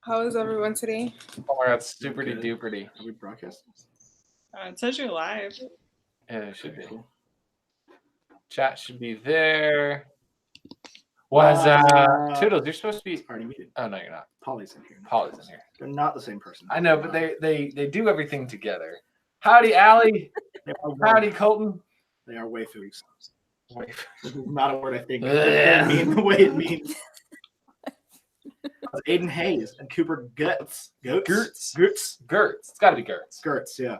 How is everyone today? Oh my god, superty duperty. Are we broadcasting? It says you're live. Yeah, it should be. Cool. Chat should be there. Was Toodles, you're supposed to be. Already muted. Oh no, you're not. Polly's in here. Polly's in here. They're not the same person. I know, but they do everything together. Howdy, Allie. Howdy, Colton. They are waifus. Wait. This is not a word I think it mean the way it means. Aiden Hayes and Cooper Guts. Gertz. Gertz. Gertz. It's got to be Gertz. Gertz, yeah.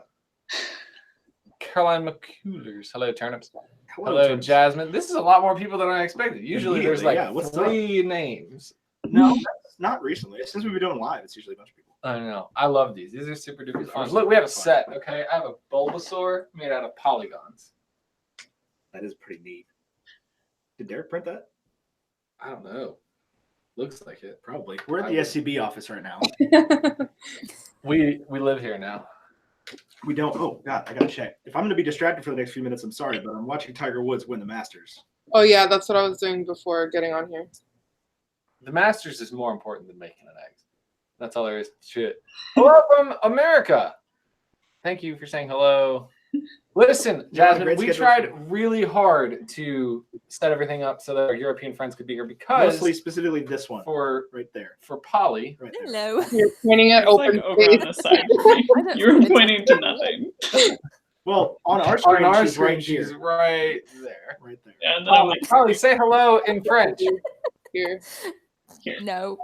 Caroline McCullers. Hello, Turnips. Hello, Hello, Turnips. Jasmine. This is a lot more people than I expected. Usually there's like Yeah, what's 3 names. No, that's not recently. Since we've been doing live, it's usually a bunch of people. I know. I love these. These are super duper fun. Look, we have a set, okay? I have a Bulbasaur made out of polygons. That is pretty neat. Did Derek print that? I don't know. Looks like it. Probably. We're at the SCB office right now. We live here now. We don't. Oh, God, I got to check. If I'm going to be distracted for the next few minutes, I'm sorry, but I'm watching Tiger Woods win the Masters. Oh yeah, that's what I was doing before getting on here. The Masters is more important than making an egg. That's all there is to it. Hello from America. Thank you for saying hello. Listen, Jasmine, we tried really hard to set everything up so that our European friends could be here because Mostly specifically this one. for Right there. Polly. Right there. Hello. You're pointing at It's open like over space. on the side. You were pointing to nothing. Well, on our screen, On our she's screen, right she's here. right there. Right there. Yeah, and then I'm like, Polly, say hello in French. Here. No.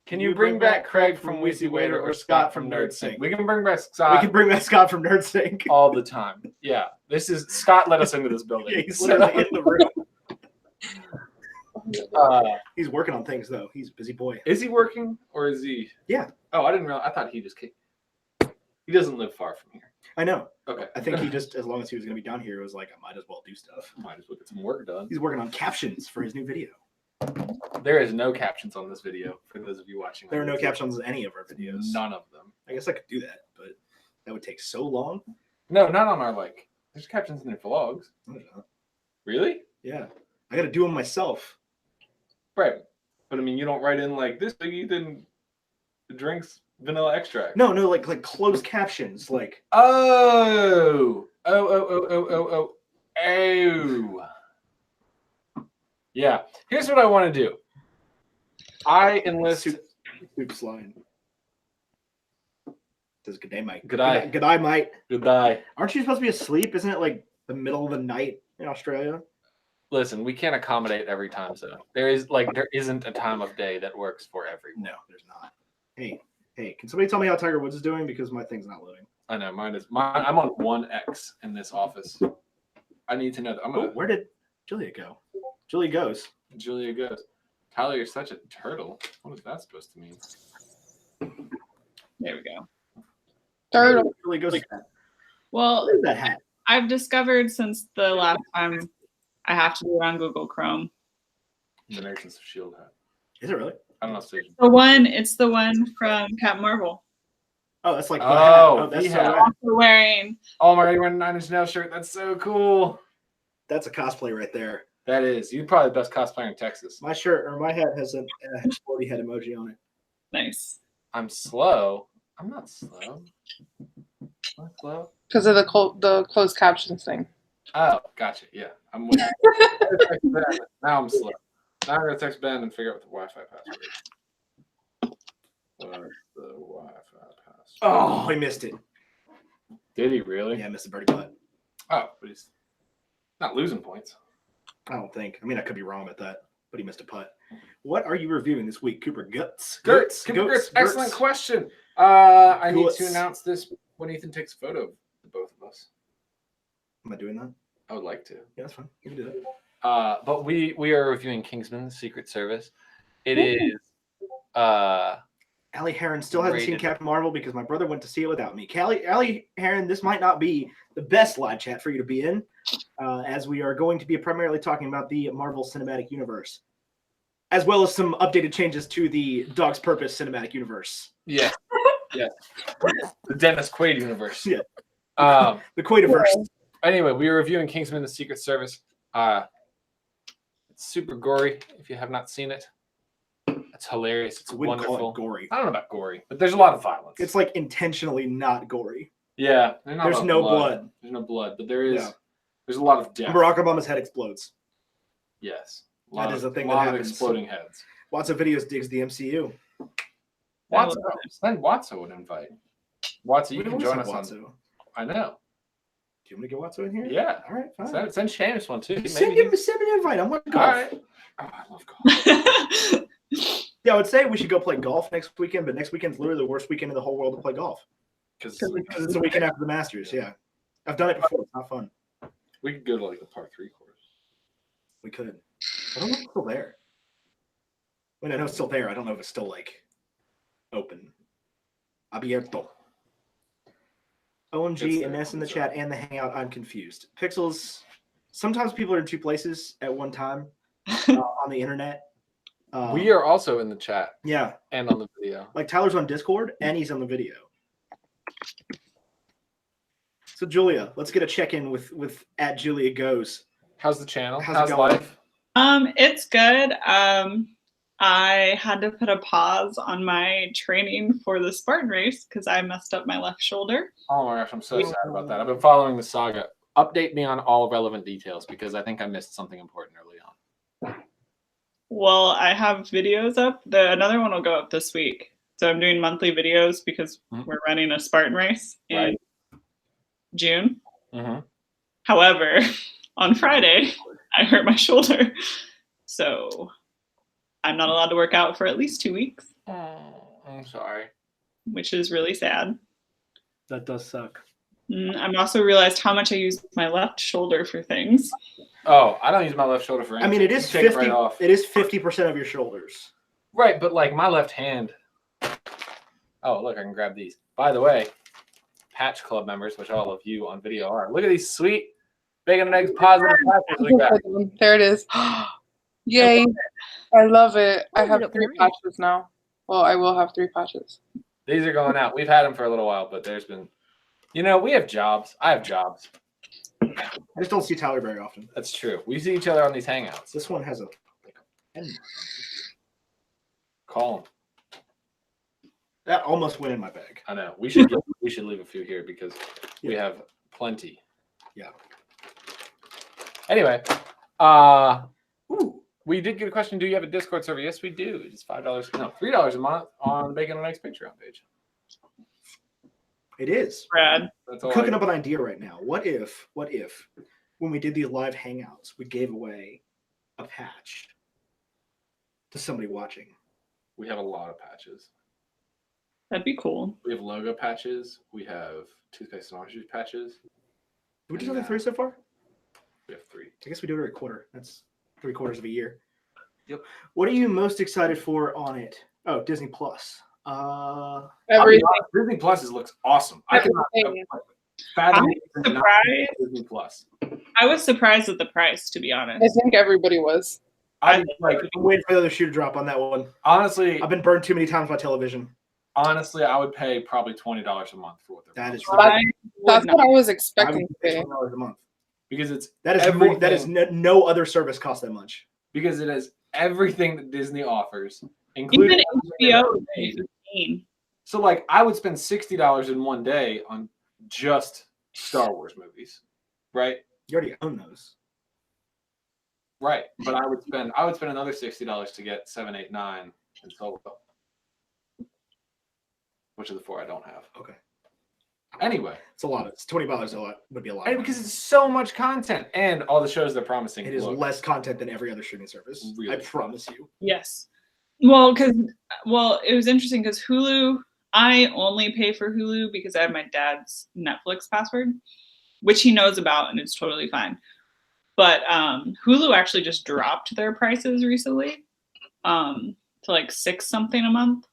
Can you bring back Craig from Wheezy Waiter or Scott from Nerd Sync? We can bring back Scott We can bring back Scott from Nerd Sync. all the time. Yeah, this is Scott let us into this building. Yeah, he's literally in the room. Uh, He's working on things, though. He's a busy boy. is he working or is he? Yeah. Oh, I didn't realize. I thought he just came. He doesn't live far from here. I know. Okay. I think he just, as long as he was going to be down here, it was like, I might as well do stuff. Might as well get some work done. He's working on captions for his new video. There is no captions on this video for those of you watching. There are no YouTube. captions on any of our videos. None of them. I guess I could do that, but that would take so long. No, not on our like. There's captions in their vlogs. No, there's not. Really? Yeah. I got to do them myself. Right. But I mean, you don't write in like this. Big Ethan drinks vanilla extract. No, like closed captions. Like, Oh. Yeah. Here's what I want to do. I enlist. Oops, line. Says good day, Mike. Good day. Good day, Mike. Goodbye. Aren't you supposed to be asleep? Isn't it like the middle of the night in Australia? Listen, we can't accommodate every time zone. There isn't a time of day that works for everyone. No, there's not. Hey, can somebody tell me how Tiger Woods is doing? Because my thing's not loading. I know mine. I'm on 1X in this office. I need to know. Where did Julia go? Julia goes. Julia goes. Tyler, you're such a turtle. What is that supposed to mean? there we go. Turtle. Julia goes. Well, What is that hat? I've discovered since the last time I have to do it on Google Chrome. The Agents of S.H.I.E.L.D. hat. Is it really? I don't know. Station. It's the one from Captain Marvel. Oh, that's like the Oh, hat. Oh, that's the so hat. rad. Also wearing. Oh my god, you're wearing a Nine Inch Nails shirt. That's so cool. That's a cosplay right there. That is. You're probably the best cosplayer in Texas. My shirt or my hat has a sporty head emoji on it. Nice. I'm slow. I'm not slow. Am I slow? Because of the closed captions thing. Oh, gotcha. Yeah. I'm with you. Now I'm slow. Now I'm going to text Ben and figure out what the Wi-Fi password is. What's the Wi-Fi password? Oh, I missed it. Did he really? Yeah, I missed the birdie putt. Oh, but he's not losing points. I don't think. I mean, I could be wrong about that, but he missed a putt. What are you reviewing this week, Cooper? Gertz. Excellent question. I need to announce this when Ethan takes a photo of the both of us. Am I doing that? I would like to. Yeah, that's fine. You can do that. But we are reviewing Kingsman: The Secret Service. It is Allie Heron still hasn't seen rated. Captain Marvel because my brother went to see it without me. Allie Heron, this might not be the best live chat for you to be in, as we are going to be primarily talking about the Marvel Cinematic Universe, as well as some updated changes to the Dog's Purpose Cinematic Universe. Yeah. The Dennis Quaid universe. Yeah. The Quaidiverse. Anyway, we were reviewing Kingsman: The Secret Service. It's super gory. If you have not seen it, it's hilarious. It's I wouldn't wonderful. call it gory. I don't know about gory, but there's a lot of violence. It's like intentionally not gory. Yeah, There's no blood. There's no blood, but there is. Yeah. There's a lot of death. Barack Obama's head explodes. Yes, That is a thing that lot of happens. exploding heads. Lots of videos digs the MCU. Watson, then Watson would invite. Watson, you We can always join have us on. Watso. I know. Do you want me to get Watso in here? Yeah. All right, fine. Send Seamus one too. Send Maybe an invite. I want All golf. right. Oh, I love golf. Yeah, I would say we should go play golf next weekend, but next weekend's literally the worst weekend in the whole world to play golf. Because It's the weekend after the Masters, yeah. I've done it before. It's not fun. we could go to like the par 3 course. We could. I don't know if it's still there. I mean, I know it's still there. I don't know if it's still, like, open. Abierto. OMG, Ines in the chat and the Hangout. I'm confused. Pixels, sometimes people are in two places at one time on the internet. We are also in the chat Yeah. and on the video. Like Tyler's on Discord and he's on the video. So Julia, let's get a check-in with at Julia Goes. How's the channel? How's How's it going? life? It's good. I had to put a pause on my training for the Spartan race because I messed up my left shoulder. Oh my gosh, I'm so sad about that. I've been following the saga. Update me on all relevant details because I think I missed something important early on. Well, I have videos up. Another one will go up this week. So I'm doing monthly videos because we're running a Spartan race in June. Mm-hmm. However, on Friday, I hurt my shoulder. So I'm not allowed to work out for at least 2 weeks, I'm sorry. which is really sad. That does suck. I've also realized how much I use my left shoulder for things. Oh, I don't use my left shoulder for anything. I mean, it is You take 50. right off. It is 50% of your shoulders. Right, but like my left hand. Oh, look, I can grab these. By the way, Patch Club members, which all of you on video are. Look at these sweet bacon and eggs positive patches we got. There it is. Yay. I love it. I have 3 patches now. Well, I will have 3 patches. These are going out. We've had them for a little while, but there's been, we have jobs. I have jobs. I just don't see Tyler very often. That's true. We see each other on these hangouts. This one has a pen. Call them. That almost went in my bag. I know. We should leave a few here because we have plenty. Yeah. Anyway, we did get a question. Do you have a Discord server? Yes, we do. It's $3 a month on the Bacon and Eggs Patreon page. It is. Brad. That's all. Cooking up an idea right now. What if when we did these live hangouts, we gave away a patch to somebody watching? We have a lot of patches. That'd be cool. We have logo patches. We have toothpaste and orange juice patches. Did we do only 3 so far? We have 3. I guess we do it every quarter. That's 3/4 of a year. Yep. What are you most excited for on it? Oh, Disney Plus. Everything. Disney Plus looks awesome. I cannot fathom Disney Plus. I was surprised at the price, to be honest. I think everybody was. I'm waiting for the other shoe to drop on that one. Honestly, I've been burned too many times by television. Honestly, I would pay probably $20 a month for what they're. That is That's what I was expecting to pay. $20 a month because that is no other service costs that much. Because it has everything that Disney offers, including HBO. So, like, I would spend $60 in one day on just Star Wars movies, right? You already own those, right? But I would spend another $60 to get 7, 8, 9 and Solo, which are the 4 I don't have. Okay. Anyway, it's a lot. It's $20 a lot. Would be a lot. And because it's so much content and all the shows they're promising. It is less content than every other streaming service. Really? I promise you. Yes. Well, it was interesting because Hulu, I only pay for Hulu because I have my dad's Netflix password, which he knows about, and it's totally fine. But Hulu actually just dropped their prices recently to like $6 something a month.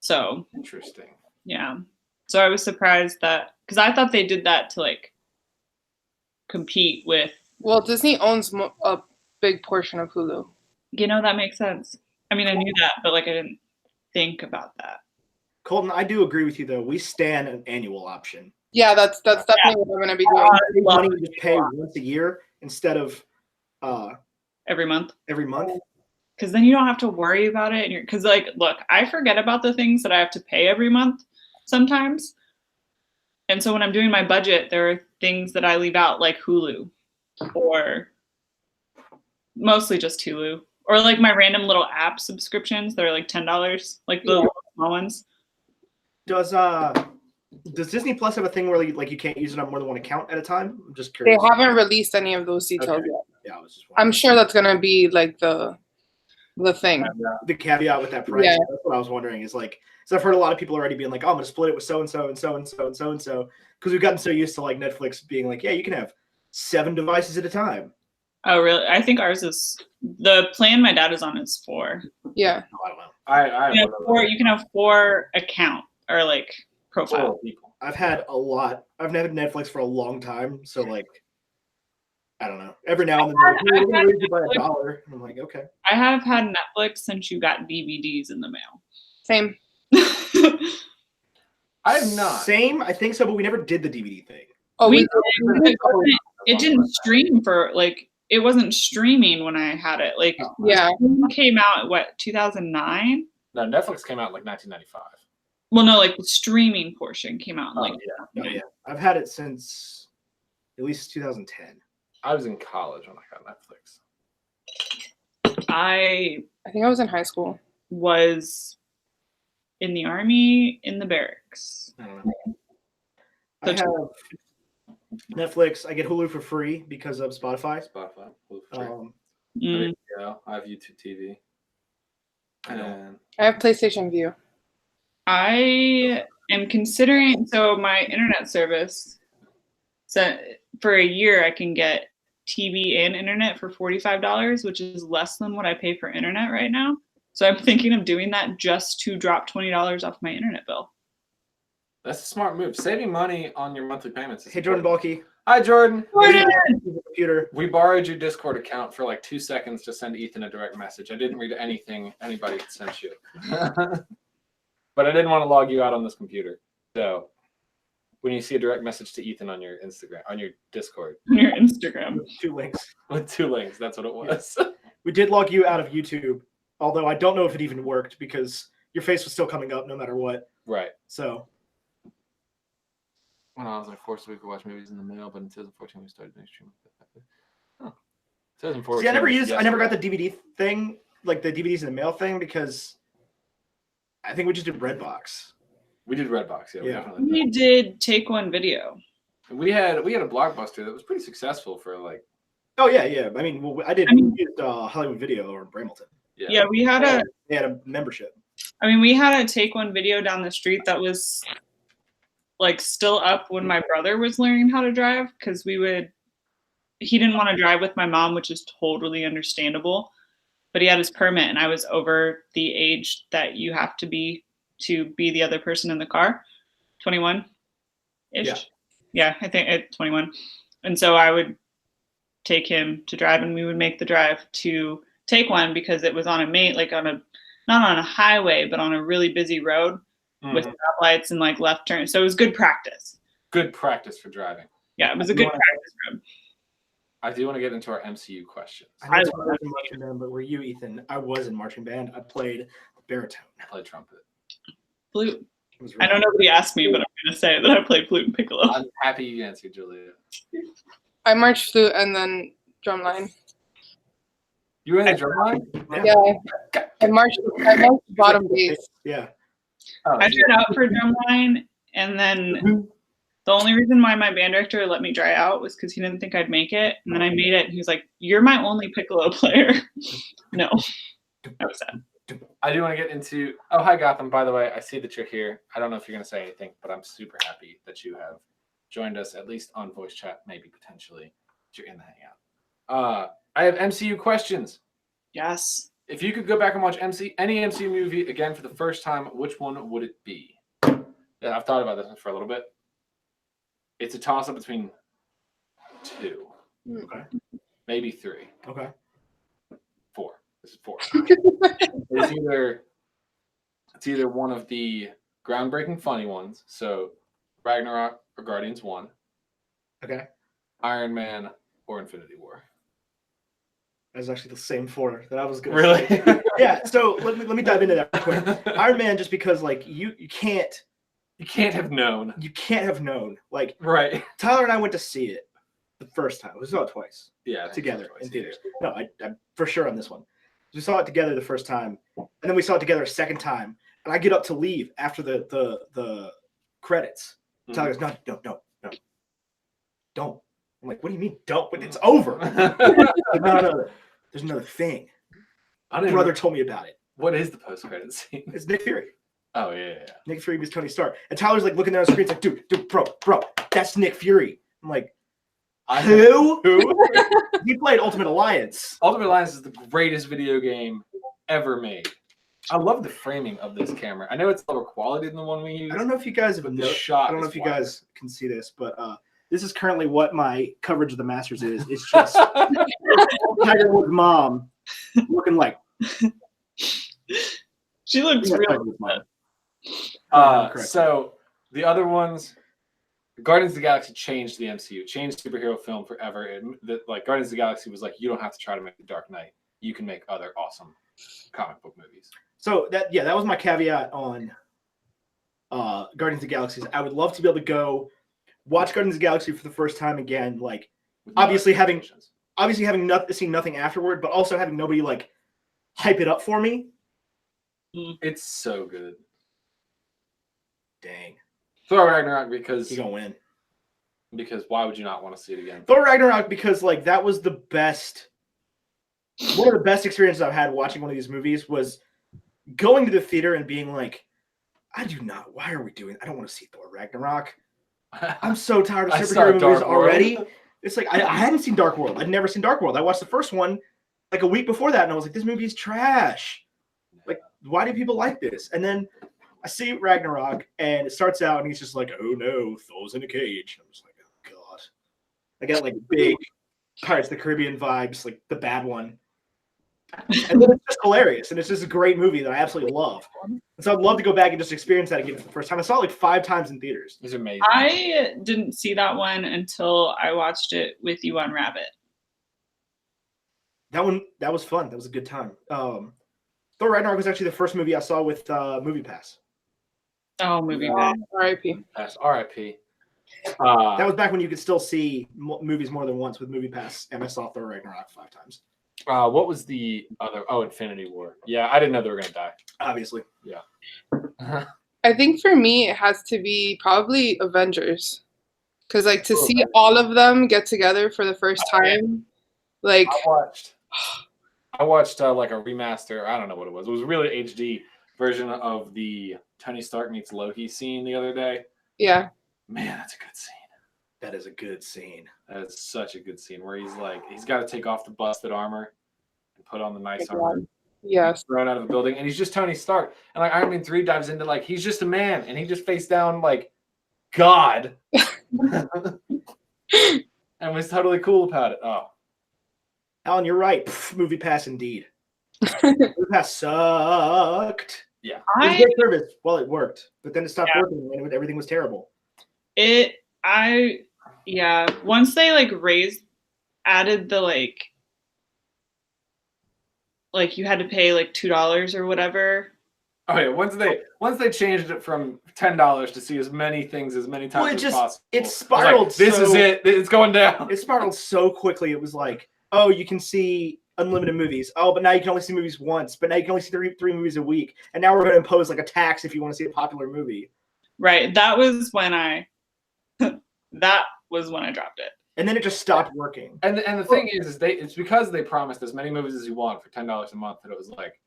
So interesting. Yeah. So I was surprised that, because I thought they did that to like compete with. Well, Disney owns a big portion of Hulu. That makes sense. I mean, I knew that, but like I didn't think about that. Colton, I do agree with you though. We stand an annual option. Yeah, that's definitely what I'm going to be doing. Money to just pay once a year instead of every month. Every month? Because then you don't have to worry about it. And because, like, look, I forget about the things that I have to pay every month sometimes. And so when I'm doing my budget, there are things that I leave out, like Hulu, or mostly just Hulu, or like my random little app subscriptions that are like $10, like the small ones. Does Disney Plus have a thing where you can't use it on more than one account at a time? I'm just curious. They haven't released any of those details yet. Yeah, I was just I'm sure that's gonna be like the thing. The caveat with that price. Yeah. That's what I was wondering is like, so I've heard a lot of people already being like, oh, I'm gonna split it with so and so and so and so and so and so, because we've gotten so used to like Netflix being like, yeah, you can have 7 devices at a time. Oh, really? I think ours is the plan my dad is on is 4. Yeah. Oh, I don't know. You can have 4 account or like profile people. I've had a lot. I've had Netflix for a long time, so like, I don't know. Every now and then, they're like, by $1. I'm like, okay. I have had Netflix since you got DVDs in the mail. Same. I have not. Same, I think so, but we never did the DVD thing. Oh, it didn't stream for like. It wasn't streaming when I had it. Like, it came out what 2009? No, Netflix came out in like 1995. Well, no, like the streaming portion came out in like yeah. I've had it since at least 2010. I was in college when I got Netflix. I think I was in high school. Was in the army in the barracks. I don't know. I have Netflix. I get Hulu for free because of Spotify. Hulu for free. I have YouTube TV. I have PlayStation View. I am considering my internet service. So for a year, I can get TV and internet for $45, which is less than what I pay for internet right now. So I'm thinking of doing that just to drop $20 off my internet bill. That's a smart move. Saving money on your monthly payments. Hey, Jordan Balky. Hi, Jordan. Computer. We borrowed your Discord account for like 2 seconds to send Ethan a direct message. I didn't read anything anybody sent you. But I didn't want to log you out on this computer. So when you see a direct message to Ethan on your Instagram, on your Discord. On your Instagram. With 2 links. With 2 links. That's what it was. Yeah. We did log you out of YouTube, although I don't know if it even worked because your face was still coming up no matter what. Right. So. When I was like 4, so we could watch movies in the mail, but in 2014 we started doing streaming. Huh. 2014. See, I never got the DVD thing, like the DVDs in the mail thing, because I think we just did Redbox. We did Redbox, yeah. We did Take One Video. And we had a Blockbuster that was pretty successful for like. Oh yeah. I mean, we used Hollywood Video or Bramilton. Yeah, we had they had a membership. I mean, we had a Take One Video down the street that was like still up when my brother was learning how to drive, because he didn't want to drive with my mom, which is totally understandable, but he had his permit and I was over the age that you have to be the other person in the car, 21 ish. Yeah, I think at 21. And so I would take him to drive and we would make the drive to Take One because it was on not on a highway, but on a really busy road. With stoplights and like left turns. So it was good practice. Good practice for driving. Yeah, it was a good practice road. I do want to get into our MCU questions. I was in marching band, but were you, Ethan? I was in marching band. I played baritone. I played trumpet. Flute. I know nobody asked me, but I'm going to say that I played flute and piccolo. I'm happy you answered, Julia. I marched flute and then drumline. You were in the drumline? Yeah. I marched bottom bass. Yeah. I tried out for drumline, and then the only reason why my band director let me try out was because he didn't think I'd make it. And then I made it, and he was like, "You're my only piccolo player." No, I was sad. I do want to get into. Oh, hi Gotham. By the way, I see that you're here. I don't know if you're going to say anything, but I'm super happy that you have joined us, at least on voice chat, maybe potentially. That you're in the hangout. I have MCU questions. Yes. If you could go back and watch any MCU movie again for the first time, which one would it be? Yeah, I've thought about this for a little bit. It's a toss-up between 2. Okay. Maybe 3. Okay. 4. This is 4. It's either one of the groundbreaking funny ones, so Ragnarok or Guardians 1. Okay. Iron Man or Infinity War. That's actually the same 4 that I was going to Really? say. Yeah, so let me dive into that real quick. Iron Man, just because like you can't have known. You can't have known. Like Right. Tyler and I went to see it the first time. We saw it twice. Yeah. Together in theaters. No, I'm for sure on this one. We saw it together the first time, and then we saw it together a second time. And I get up to leave after the credits. Tyler goes, no, don't. I'm like, what do you mean don't? But it's over. No. There's another thing. My brother told me about it. What is the post-credit scene? It's Nick Fury. Oh, yeah. Nick Fury meets Tony Stark. And Tyler's like looking down at the screen. It's like, dude, bro, that's Nick Fury. I'm like, who? He played Ultimate Alliance. Ultimate Alliance is the greatest video game ever made. I love the framing of this camera. I know it's lower quality than the one we use. I don't know if you guys have shot. I don't know if you guys can see this, but this is currently what my coverage of the Masters is. It's just Tiger Woods' mom looking like. She looks real. So the other ones, Guardians of the Galaxy changed the MCU, changed superhero film forever. Like Guardians of the Galaxy was like, you don't have to try to make The Dark Knight. You can make other awesome comic book movies. So that was my caveat on Guardians of the Galaxy. I would love to be able to go watch Guardians of the Galaxy for the first time again. Like obviously having seen nothing afterward, but also having nobody like hype it up for me. It's so good. Dang. Thor Ragnarok because you're gonna win. Because why would you not want to see it again? Thor Ragnarok because like that was the best. One of the best experiences I've had watching one of these movies was going to the theater and being like, why are we doing? I don't want to see Thor Ragnarok. I'm so tired of superhero movies already. It's like I hadn't seen Dark World. I'd never seen Dark World. I watched the first one like a week before that, and I was like, this movie is trash. Like, why do people like this? And then I see Ragnarok, and it starts out, and he's just like, oh no, Thor's in a cage. And I'm just like, oh god. I got like big Pirates of the Caribbean vibes, like the bad one. And then it's just hilarious, and it's just a great movie that I absolutely love. And so I'd love to go back and just experience that again for the first time. I saw it like 5 times in theaters. It's amazing. I didn't see that one until I watched it with you on Rabbit. That was fun. That was a good time. Thor Ragnarok was actually the first movie I saw with Movie Pass. Oh, Movie Pass. R.I.P. That's R.I.P. That was back when you could still see movies more than once with Movie Pass, and I saw Thor Ragnarok 5 times. What was the other? Oh, Infinity War. Yeah, I didn't know they were going to die. Obviously. Yeah. I think for me, it has to be probably Avengers. Because, like, to see all of them get together for the first time, like... I watched like a remaster. I don't know what it was. It was a really HD version of the Tony Stark meets Loki scene the other day. Yeah. Man, that's a good scene. That is a good scene. That is such a good scene where he's got to take off the busted armor and put on the nice armor. Yes. Thrown out of the building, and he's just Tony Stark. And like Iron Man 3 dives into like he's just a man, and he just faced down like God, and was totally cool about it. Oh, Alan, you're right. Movie Pass indeed. Movie Pass sucked. Yeah, it was good service. Well, it worked, but then it stopped working, and everything was terrible. Once they added the like you had to pay like $2 or whatever. Oh yeah, once they changed it from $10 to see as many things as many times as possible. It spiraled. This is it. It's going down. It spiraled so quickly. It was like, oh, you can see unlimited movies. Oh, but now you can only see movies once. But now you can only see three movies a week. And now we're going to impose like a tax if you want to see a popular movie. Right. That was when I dropped it. And then it just stopped working. And the thing is it's because they promised as many movies as you want for $10 a month that it was like,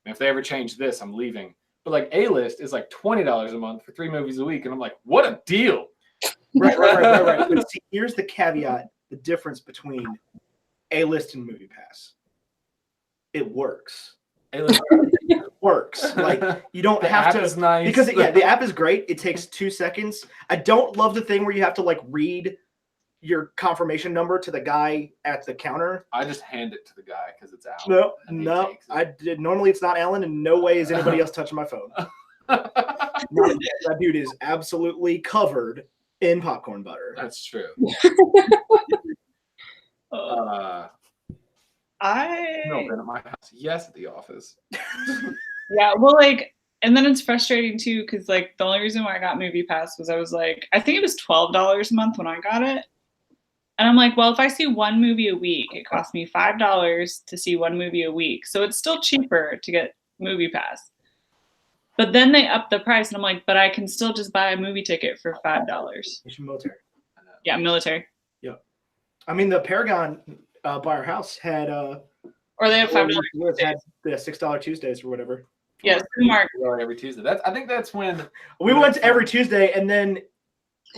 if they ever change this, I'm leaving. But like A-List is like $20 a month for 3 movies a week, and I'm like, what a deal! Right. But see, here's the caveat: the difference between A-List and Movie Pass. It works. A-List works. Like you don't have to. Is nice. Because the app is great. It takes 2 seconds. I don't love the thing where you have to like read your confirmation number to the guy at the counter. I just hand it to the guy because it's Alan. No. I did. Normally it's not Alan, and no way is anybody else touching my phone. That dude is absolutely covered in popcorn butter. That's true. No, been at my house. Yes, at the office. Yeah, well, like, and then it's frustrating too, because like the only reason why I got Movie Pass was I was like, I think it was $12 a month when I got it. And I'm like, well, if I see one movie a week, it costs me $5 to see one movie a week. So it's still cheaper to get Movie Pass. But then they up the price, and I'm like, but I can still just buy a movie ticket for $5. Military. Yeah, military. Yeah. I mean, the Paragon by our house had or they have $5. Had the $6 Tuesdays or whatever. Yes, Mark. Every Tuesday. I think that's when we went every Tuesday, and then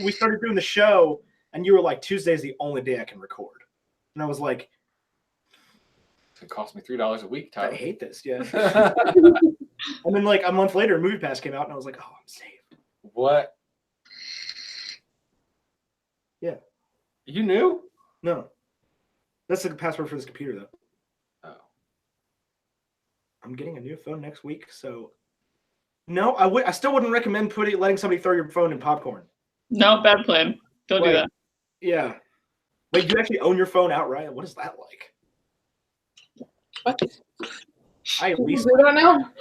we started doing the show, and you were like, Tuesday's the only day I can record. And I was like, it cost me $3 a week, Tyler. I hate this, yeah. And then like a month later, Movie Pass came out, and I was like, oh, I'm saved. What? Yeah. You knew? No. That's the password for this computer, though. Oh. I'm getting a new phone next week, so no, I still wouldn't recommend letting somebody throw your phone in popcorn. No, bad plan. Don't do that. Yeah. Wait, you actually own your phone outright? What is that like? What? I at least do that now.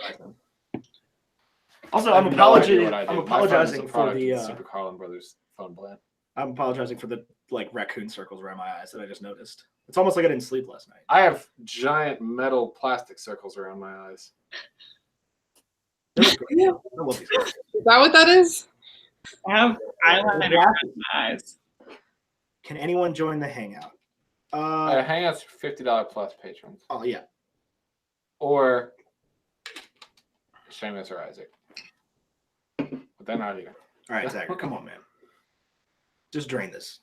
Also, I'm apologizing for the Super Carlin Brothers phone plan. I'm apologizing for the like raccoon circles around my eyes that I just noticed. It's almost like I didn't sleep last night. I have giant metal plastic circles around my eyes. I love these guys. Is that what that is? I have eyeliner around my eyes. Can anyone join the Hangout? Hangout's $50 plus patrons. Oh, yeah. Or Seamus or Isaac. But they're not here. All right, Zach, come on, man. Just drain this.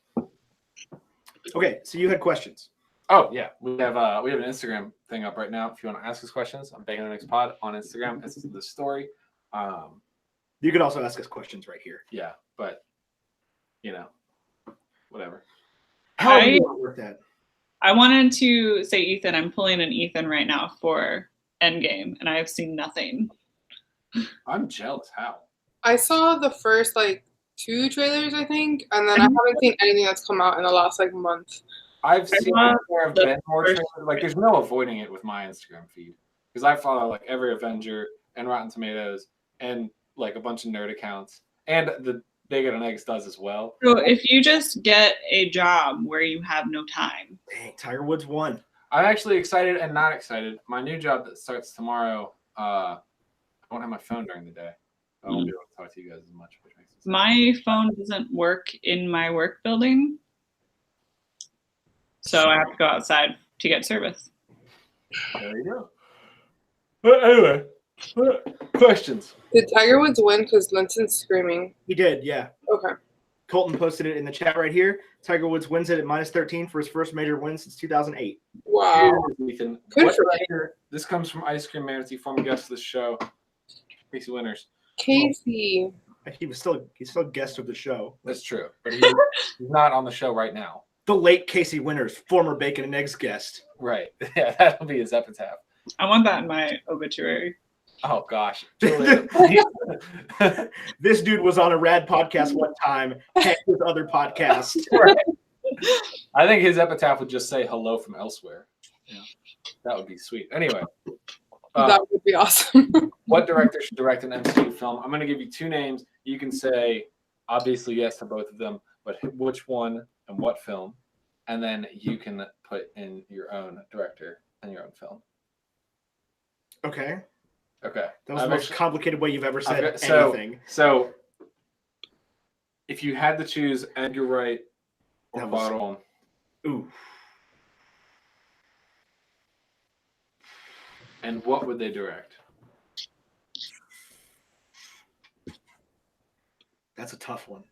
Okay, so you had questions. Oh yeah, we have an Instagram thing up right now. If you want to ask us questions, I'm Bacon the Next Pod on Instagram. This is the story. You could also ask us questions right here. Yeah, but whatever. How are you with that? I wanted to say Ethan. I'm pulling an Ethan right now for Endgame, and I have seen nothing. I'm jealous. How? I saw the first 2 trailers, I think, and then I haven't seen anything that's come out in the last month. I've seen more trailers. There's no avoiding it with my Instagram feed because I follow every Avenger and Rotten Tomatoes and a bunch of nerd accounts, and the Bacon and Eggs does as well. So if you just get a job where you have no time. Dang, Tiger Woods won. I'm actually excited and not excited. My new job that starts tomorrow, I won't have my phone during the day. I won't be able to talk to you guys as much, which makes sense. My phone doesn't work in my work building, so I have to go outside to get service. There you go. But anyway, questions. Did Tiger Woods win because Linson's screaming? He did, yeah. Okay. Colton posted it in the chat right here. Tiger Woods wins it at -13 for his first major win since 2008. Wow. Ethan. Good for This comes from Ice Cream Manatee, former guest of the show. Casey Winters. Casey. He's still a guest of the show. That's true, but he's not on the show right now. The late Casey Winters, former Bacon and Eggs guest. Right. Yeah, that'll be his epitaph. I want that in my obituary. Oh gosh. This dude was on a rad podcast one time, and his other podcast. Right. I think his epitaph would just say hello from elsewhere. Yeah. That would be sweet. Anyway. That would be awesome. What director should direct an MCU film? I'm going to give you 2 names. You can say obviously yes to both of them, but which one and what film? And then you can put in your own director and your own film. Okay. Okay. That was the most complicated way you've ever said anything. So if you had to choose Edgar Wright or Bottle, ooh. And what would they direct? That's a tough one.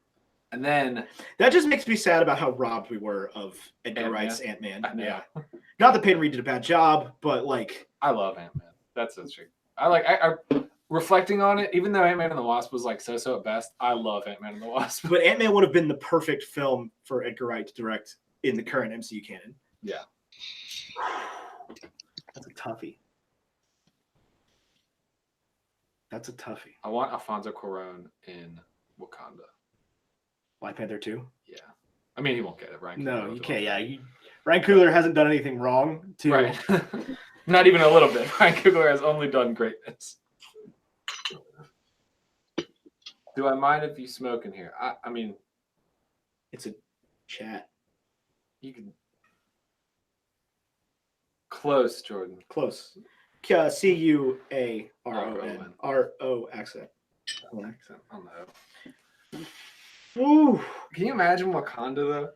And then that just makes me sad about how robbed we were of Edgar Wright's Ant-Man. Yeah. Not that Peyton Reed did a bad job, but I love Ant-Man. That's so true. I reflecting on it, even though Ant-Man and the Wasp was so at best, I love Ant-Man and the Wasp. But Ant-Man would have been the perfect film for Edgar Wright to direct in the current MCU canon. Yeah. That's a toughie. That's a toughie. I want Alfonso Cuarón in Wakanda. Black Panther 2? Yeah. I mean, he won't get it, right? No, you can't. Yeah. Ryan Coogler hasn't done anything wrong. Right. Not even a little bit. Ryan Coogler has only done greatness. Do I mind if you smoke in here? I mean, it's a chat. You can close, Jordan. Close. Cuaron. R-O accent. Accent on the O. Ooh. Can you imagine Wakanda though?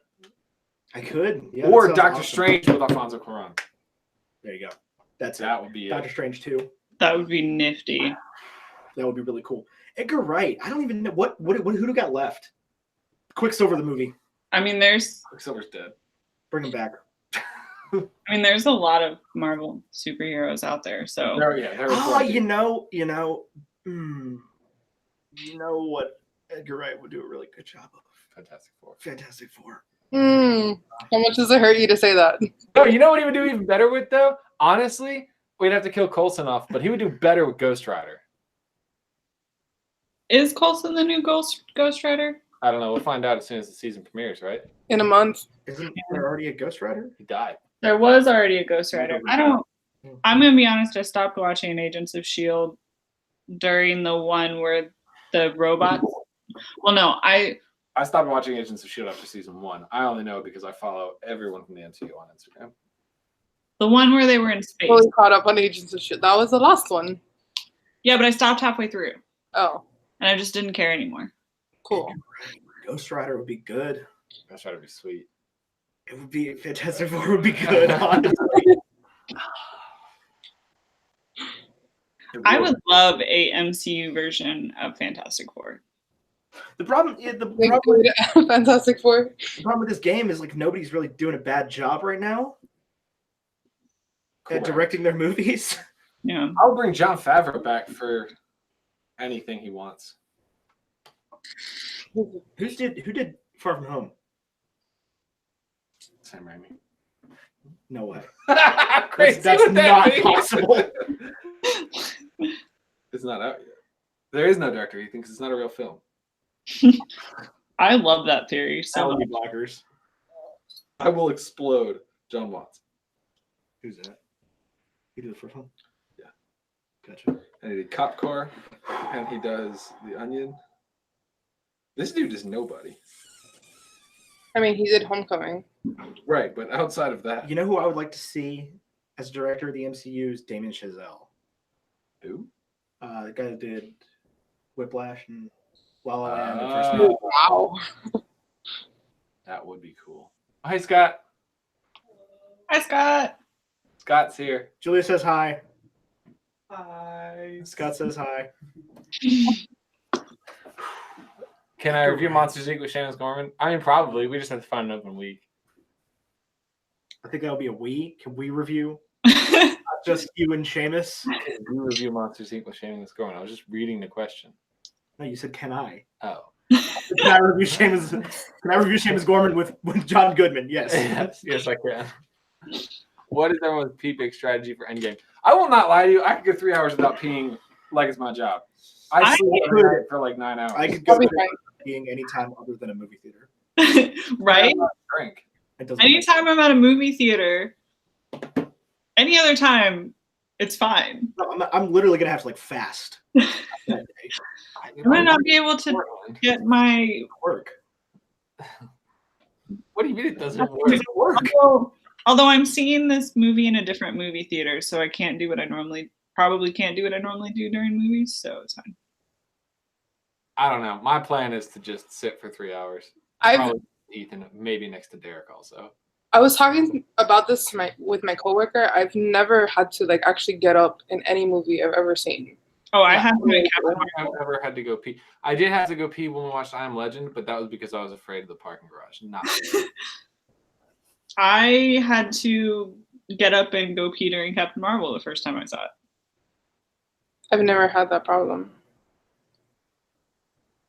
I could. Yeah, or Doctor Strange with Alfonso Cuarón. There you go. That would be Doctor Strange 2. That would be nifty. That would be really cool. Edgar Wright. I don't even know who got left. Quicksilver the movie. I mean, Quicksilver's dead. Bring him back. I mean, there's a lot of Marvel superheroes out there. So you know what Edgar Wright would do a really good job of. Fantastic Four. How much does it hurt you to say that? No, you know what he would do even better with though? Honestly, we'd have to kill Coulson off, but he would do better with Ghost Rider. Is Coulson the new Ghost Rider? I don't know. We'll find out as soon as the season premieres, right? In a month. Isn't there already a Ghost Rider? He died. There was already a Ghost Rider. I'm gonna be honest, I stopped watching Agents of S.H.I.E.L.D. during the one where the robots. Well, no, I stopped watching Agents of S.H.I.E.L.D. after season 1. I only know because I follow everyone from the MCU on Instagram. The one where they were in space. Fully caught up on Agents of S.H.I.E.L.D. That was the last one. Yeah, but I stopped halfway through. Oh. And I just didn't care anymore. Cool. Ghost Rider would be good. Ghost Rider would be sweet. It would be Fantastic Four would be good, honestly. I would love a MCU version of Fantastic Four. The problem Fantastic Four. The problem with this game is like nobody's really doing a bad job right now at directing their movies. Yeah. I'll bring Jon Favreau back for anything he wants. Who did Far From Home? Sam Raimi. No way. Crazy, that's not possible. It's not out yet. There is no director. He thinks it's not a real film. I love that theory. So blockers. I will explode. John Watts. Who's that? He did the first one? Yeah. Gotcha. And he did Cop Car, and he does The Onion. This dude is nobody. I mean, he did Homecoming. Right, but outside of that. You know who I would like to see as director of the MCU is Damien Chazelle. Who? The guy that did Whiplash and La La Land. Wow. That would be cool. Oh, hey, Scott. Hi, Scott. Scott's here. Julia says hi. Hi. Scott says hi. Can I review Monsters Inc. with Shannon Gorman? I mean, probably. We just have to find an open week. I think that'll be a we. Can we review? Not just you and Seamus. Can we review Monsters Inc. with Shannon Gorman? I was just reading the question. No, you said can I? Oh. Can I review Seamus Gorman with John Goodman? Yes. Yes, I can. What is everyone's pee big strategy for Endgame? I will not lie to you. I could go 3 hours without peeing like it's my job. I sleep every night for like 9 hours. I could go peeing anytime other than a movie theater. Right? Drink. Anytime I'm at a movie theater, any other time, it's fine. I'm literally gonna have to like fast. I might not be able to get my work. What do you mean it doesn't work? Although I'm seeing this movie in a different movie theater, so I can't do what I normally do during movies, so it's fine. I don't know. My plan is to just sit for 3 hours. Probably Ethan, maybe next to Derek also. I was talking about this with my coworker. I've never had to like actually get up in any movie I've ever seen. Oh, I have to. I've never had to go pee. I did have to go pee when we watched I Am Legend, but that was because I was afraid of the parking garage. Not. I had to get up and go pee during Captain Marvel the first time I saw it. I've never had that problem.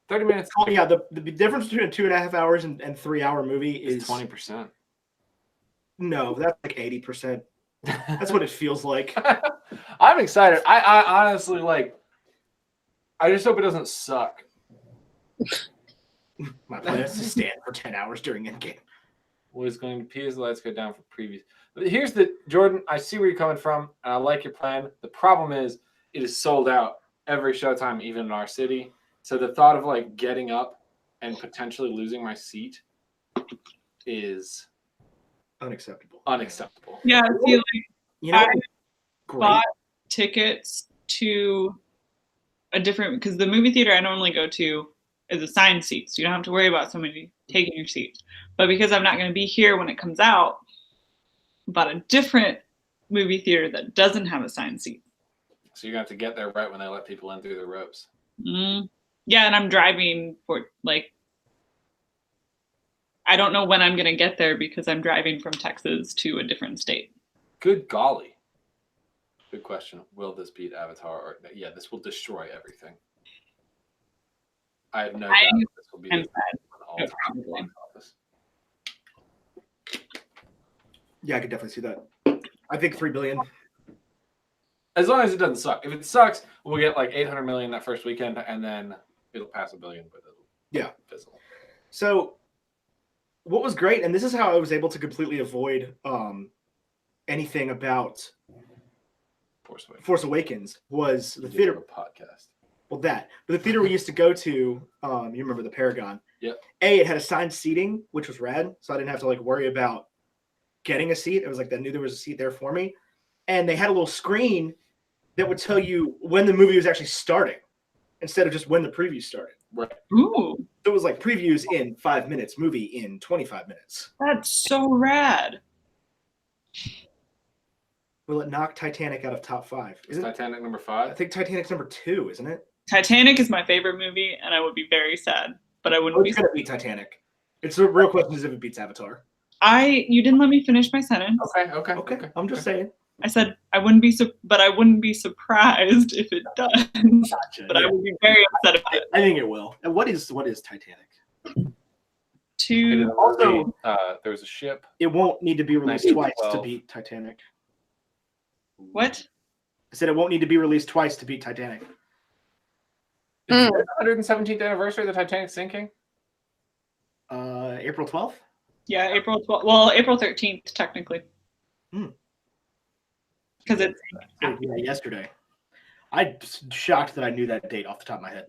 30 minutes. Oh yeah, the difference between a 2.5 hours and 3 hour movie is 20%. No, that's like 80%. That's what it feels like. I'm excited. I honestly I just hope it doesn't suck. My plan is to stand for 10 hours during Endgame. was going to pee as the lights go down for previews. But here's the Jordan. I see where you're coming from, and I like your plan. The problem is it is sold out every showtime, even in our city. So the thought of like getting up and potentially losing my seat is unacceptable. Unacceptable. Yeah, I feel like You know, I great. bought tickets to a different, because the movie theater I normally go to is assigned seats. You don't have to worry about somebody taking your seat. But because I'm not going to be here when it comes out, I bought a different movie theater that doesn't have assigned seats. So you're going to have to get there right when they let people in through the ropes. Yeah, and I'm driving for, like, I don't know when I'm going to get there because I'm driving from Texas to a different state. Good golly. Good question. Will this beat Avatar? Or yeah, this will destroy everything. I have no doubt this will be the all-time box office. Yeah, I could definitely see that. I think $3 billion. As long as it doesn't suck. If it sucks, we'll get like 800 million that first weekend, and then it'll pass $1 billion, but it'll fizzle. So, what was great, and this is how I was able to completely avoid anything about Force Awakens, was the theater podcast. Well, but the theater we used to go to, you remember the Paragon? Yeah. It had assigned seating, which was rad, so I didn't have to like worry about getting a seat. It was like I knew there was a seat there for me, and they had a little screen that would tell you when the movie was actually starting, instead of just when the preview started. Right. Ooh. So it was like previews in 5 minutes, movie in 25 minutes. That's so rad. Will it knock Titanic out of top 5? Is Titanic number 5? I think Titanic's number 2, isn't it? Titanic is my favorite movie, and I would be very sad, but I wouldn't be. It's gonna beat Titanic. It's the real question is if it beats Avatar. You didn't let me finish my sentence. Okay. I'm just saying. I said I wouldn't be but I wouldn't be surprised if it does. Gotcha, but I would be very upset about it. I think it will. And what is Titanic? Also, there was a ship. It won't need to be released twice to beat Titanic. What? I said it won't need to be released twice to beat Titanic. Is it the 117th anniversary of the Titanic sinking? April 12th? Yeah, April 12th. Well, April 13th, technically. Because it's yesterday. I'm shocked that I knew that date off the top of my head.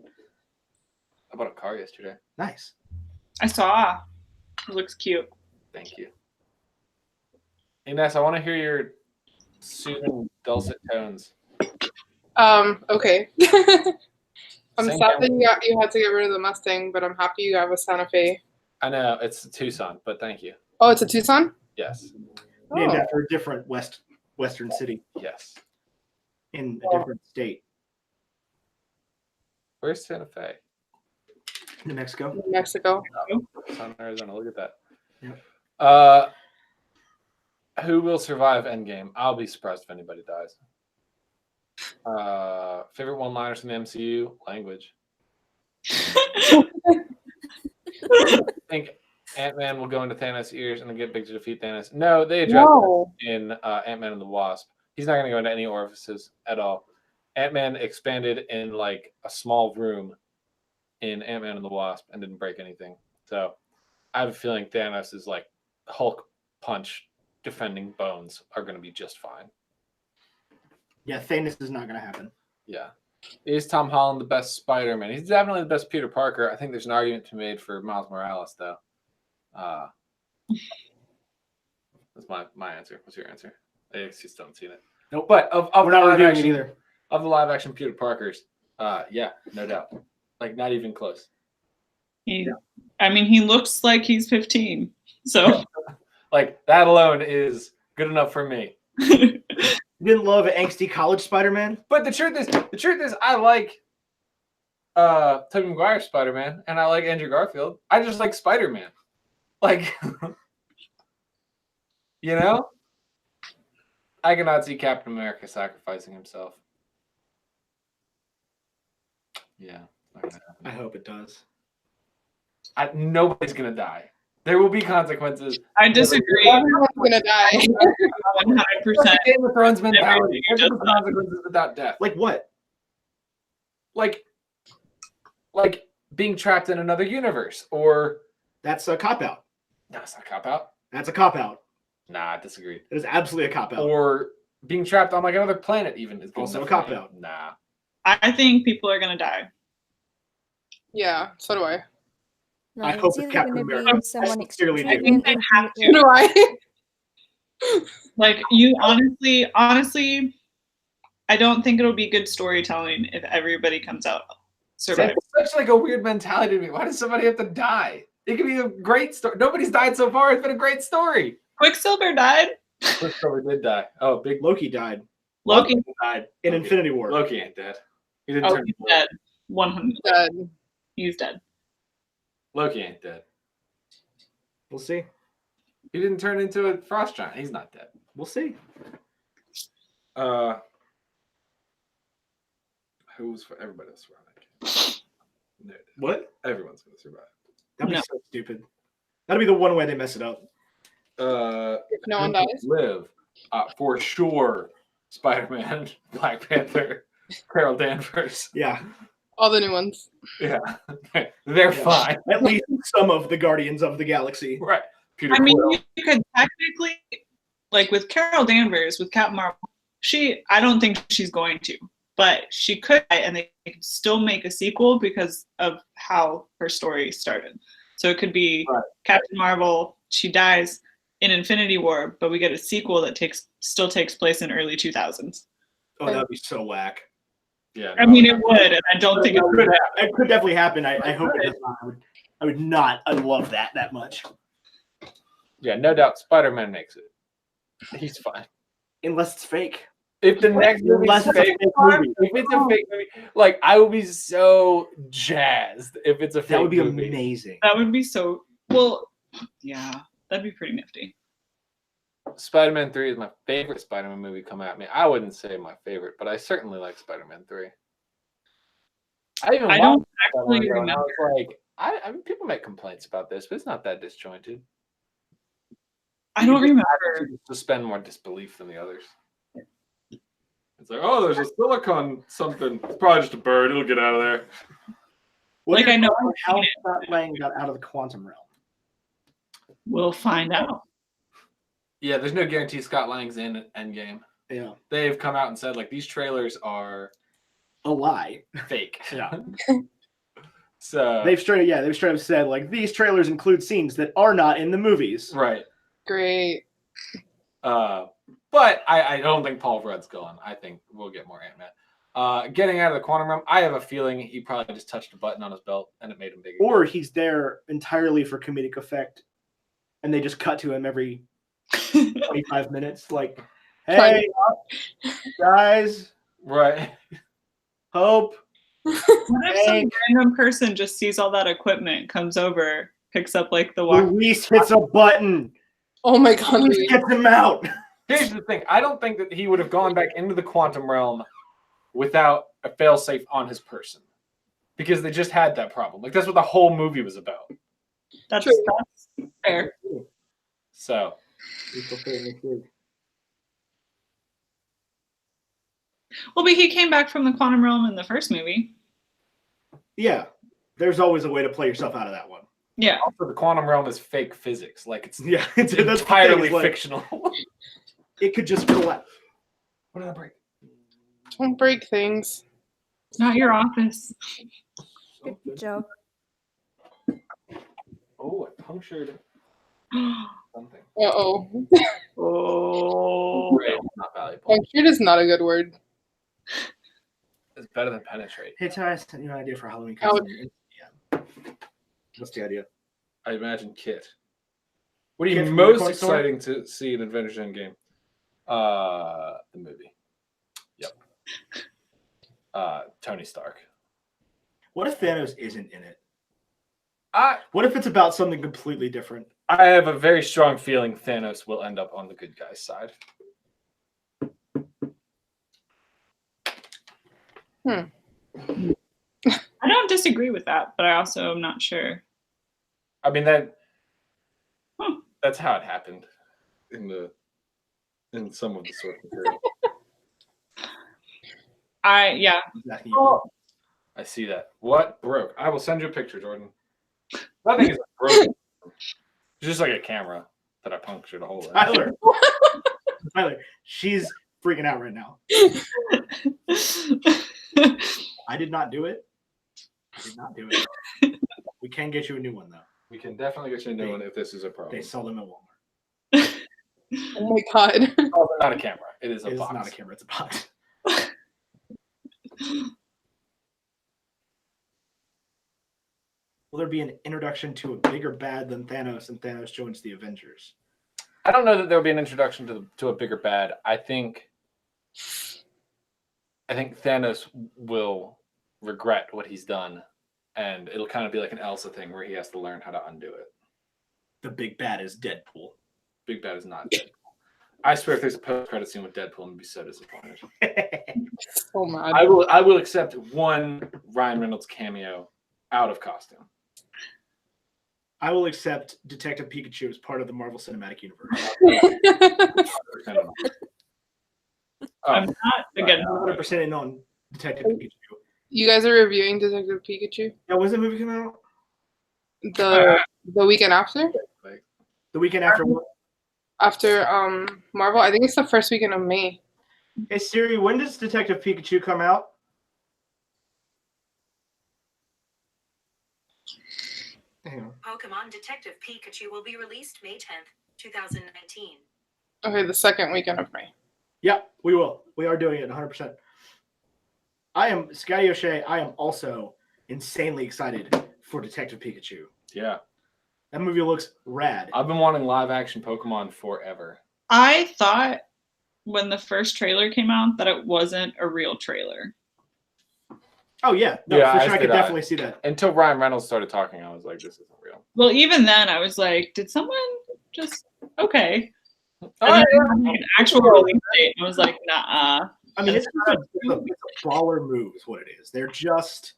I bought a car yesterday. Nice. I saw. It looks cute. Thank you. Ines, I want to hear your soothing, dulcet tones. Okay. I'm sad that you had to get rid of the Mustang, but I'm happy you have a Santa Fe. I know, it's a Tucson, but thank you. Oh, it's a Tucson? Yes. Named after a different western city. Yes. In a different state. Where's Santa Fe? New Mexico. New Mexico. Tucson, Arizona. Look at that. Yep. Who will survive Endgame? I'll be surprised if anybody dies. Favorite one-liners from the MCU? Language. I think Ant-Man will go into Thanos' ears and then get big to defeat Thanos. No, they addressed it in Ant-Man and the Wasp. He's not going to go into any orifices at all. Ant-Man expanded in like a small room in Ant-Man and the Wasp and didn't break anything. So I have a feeling Thanos is like Hulk punch defending bones are going to be just fine. Yeah, Thanos is not going to happen. Yeah. Is Tom Holland the best Spider-Man? He's definitely the best Peter Parker. I think there's an argument to be made for Miles Morales, though. That's my answer. What's your answer? I actually still haven't seen it. Nope. But of we're not reviewing it either. Of the live action Peter Parkers, yeah, no doubt. Like not even close. I mean, he looks like he's 15. So like that alone is good enough for me. You didn't love an angsty college Spider-Man? But the truth is I like Tobey Maguire's Spider-Man and I like Andrew Garfield. I just like Spider-Man. Like you know? I cannot see Captain America sacrificing himself. Yeah. I hope it does. Nobody's gonna die. There will be consequences. I disagree. Everyone's gonna die. 100%. Game of Thrones mentality. There's no consequences without death. Like what? Like being trapped in another universe, or that's a cop-out. no, it's not a cop-out. That's a cop-out. Nah, I disagree. It is absolutely a cop-out. Or being trapped on like another planet even is Also enough a for me. cop-out. Nah. I think people are gonna die. Yeah, so do I. No, I it's hope it's either Captain going to America. be someone I sincerely do. I think they have So do I. Like you honestly, I don't think it'll be good storytelling if everybody comes out surviving. It's such like a weird mentality to me. Why does somebody have to die? It could be a great story. Nobody's died so far. It's been a great story. Quicksilver died. Quicksilver did die. Oh, big Loki died Loki. died in Loki. Infinity War. Loki ain't dead. He didn't Oh, turn he's blue. dead. 100. Dead. He's dead. Loki ain't dead. We'll see. He didn't turn into a frost giant. He's not dead. We'll see. Who's for everybody else survive? No, What? everyone's gonna survive. That'd be No. so stupid. That'd be the one way they mess it up. If no one who dies. live for sure. Spider-Man, Black Panther, Carol Danvers. Yeah. All the new ones. Yeah, they're fine. At least some of the Guardians of the Galaxy. Right. Peter I mean, Quill. you could technically, like with Carol Danvers, with Captain Marvel, I don't think she's going to, but she could, and they could still make a sequel because of how her story started. So it could be Right. Captain Marvel, she dies in Infinity War, but we get a sequel that still takes place in early 2000s. Oh, that'd be so whack. Yeah. I mean, it would, and I don't think it would. It could definitely happen. I hope it does not. I would not. I love that much. Yeah, no doubt. Spider-Man makes it. He's fine. Unless it's fake. If the next movie Unless is it's a fake, fake movie. if it's a fake movie, like I will be so jazzed if it's a fake That would be movie. amazing. That would be so, well, yeah, that'd be pretty nifty. Spider-Man 3 is my favorite Spider-Man movie come at me. I wouldn't say my favorite, but I certainly like Spider-Man 3. I I don't watched that one actually ago, and I remember. was like, I mean, people make complaints about this, but it's not that disjointed. I don't remember. To suspend more disbelief than the others. It's like, oh, there's a silicon something. It's probably just a bird. It'll get out of there. What Like, do you I know know I've how seen it. Scott Lang got out of the quantum realm. We'll find out. Yeah, there's no guarantee Scott Lang's in Endgame. Yeah. They've come out and said like these trailers are A lie. fake. Yeah. So They've straight up said like these trailers include scenes that are not in the movies. right. Great. But I don't think Paul Rudd's gone. I think we'll get more Ant-Man. Getting out of the quantum realm, I have a feeling he probably just touched a button on his belt and it made him bigger. Or he's there entirely for comedic effect, and they just cut to him every 25 minutes. Like, hey, guys, Right. Hope. What if some random person just sees all that equipment, comes over, picks up like the walk? Luis hits a button. Oh my god. Luis gets him out. Here's the thing. I don't think that he would have gone back into the quantum realm without a failsafe on his person. Because they just had that problem. Like, that's what the whole movie was about. That's True. fair. So, Well, but he came back from the quantum realm in the first movie. Yeah, there's always a way to play yourself out of that one. Yeah. also the quantum realm is fake physics. Like, it's Yeah, that's the thing, entirely is, like, fictional. It could just collapse. What did I break? Don't break things. It's not your office. Good job. Oh, I punctured something. Uh-oh. Oh. Right, not valuable. Punctured is not a good word. It's better than penetrate. Hey, Ty, I sent you an idea for Halloween Ouch. costume. Yeah. What's the idea? I imagine Kit. What are you Kit from the most toy store? exciting to see in Avengers Endgame? The movie. Yep. Tony Stark. What if Thanos isn't in it? I What if it's about something completely different? have a very strong feeling Thanos will end up on the good guy's side. I don't disagree with that, but I also am not sure. I mean that's how it happened in some of the source material. Yeah. Exactly. I see that. What broke? I will send you a picture, Jordan. That thing is broken. It's just like a camera. that I punctured a hole in. Tyler, she's freaking out right now. I did not do it. We can get you a new one, though. We can definitely get you a new one if this is a problem. They sell them at Walmart. Oh my god. Oh, not a camera. It is a box. It's not a camera. It's a box. Will there be an introduction to a bigger bad than Thanos, and Thanos joins the Avengers? I don't know that there will be an introduction to a bigger bad. I think Thanos will regret what he's done, and it'll kind of be like an Elsa thing where he has to learn how to undo it. The big bad is Deadpool. Big bad is not Deadpool. I swear, if there's a post-credit scene with Deadpool, I'm gonna be so disappointed. So mad. I will accept one Ryan Reynolds cameo out of costume. I will accept Detective Pikachu as part of the Marvel Cinematic Universe. I'm not again. 100% in on Detective Pikachu. You guys are reviewing Detective Pikachu? Yeah, when's the movie come out? The weekend after? The weekend after what? After Marvel, I think it's the first weekend of May. Hey Siri, when does Detective Pikachu come out? Hang on. Pokemon Detective Pikachu will be released May 10th, 2019. Okay, the second weekend of May. Yeah, we will. We are doing it 100%. I am Scotty O'Shea. I am also insanely excited for Detective Pikachu. Yeah. That movie looks rad. I've been wanting live action Pokemon forever. I thought when the first trailer came out that it wasn't a real trailer. Oh yeah, no, Yeah, for sure. I I could see that. definitely see that. Until Ryan Reynolds started talking, I was like, this isn't real. Well, even then, I was like, did someone just okay? Oh, And then yeah. like an actual release date. I was like, nah. I mean, it's a baller move is what it is. They're just,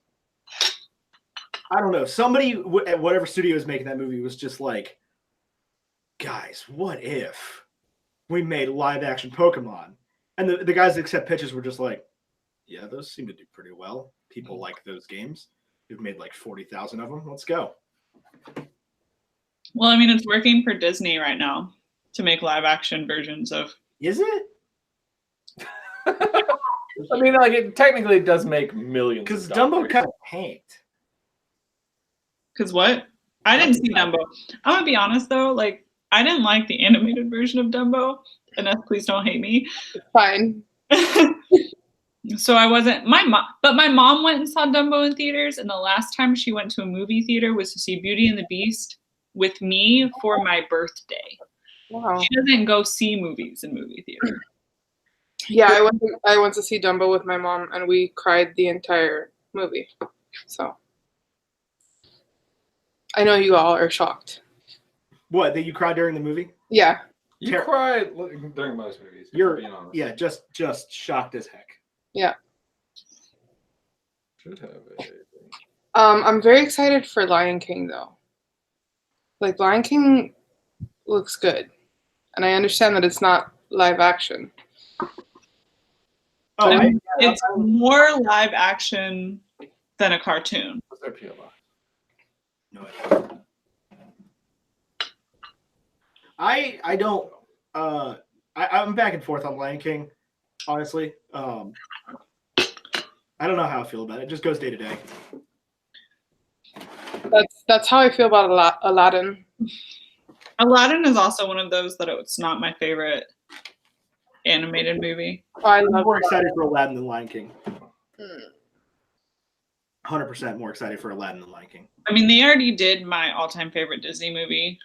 I don't know. Somebody at whatever studio is making that movie was just like, guys, what if we made live action Pokemon? And the guys that accept pitches were just like, yeah, those seem to do pretty well. People like those games. We've made like 40,000 of them. Let's go. Well, I mean, it's working for Disney right now to make live action versions of. Is it? I mean, like, it technically does make millions. Because of Dumbo dollars. kind of tanked. Because what? I didn't see Dumbo. I'm gonna be honest though, like I didn't like the animated version of Dumbo. And please don't hate me. It's fine. So I wasn't but my mom went and saw Dumbo in theaters, and the last time she went to a movie theater was to see Beauty and the Beast with me for my birthday. Wow. She doesn't go see movies in movie theater. Yeah, I went to see Dumbo with my mom, and we cried the entire movie. So I know you all are shocked. What, that you cried during the movie? Yeah. You cry during most movies. You're being honest. Yeah, just shocked as heck. Yeah. Should have it. I'm very excited for Lion King though. Like Lion King looks good, and I understand that it's not live action. Oh, It's more live action than a cartoon. What's their PO box? no idea. I don't. I'm back and forth on Lion King. Honestly, I don't know how I feel about it. It just goes day to day. That's how I feel about Aladdin. Aladdin is also one of those that it's not my favorite animated movie. Oh, I I'm love more excited for Aladdin than Lion King. Mm. 100% more excited for Aladdin than Lion King. I mean, they already did my all-time favorite Disney movie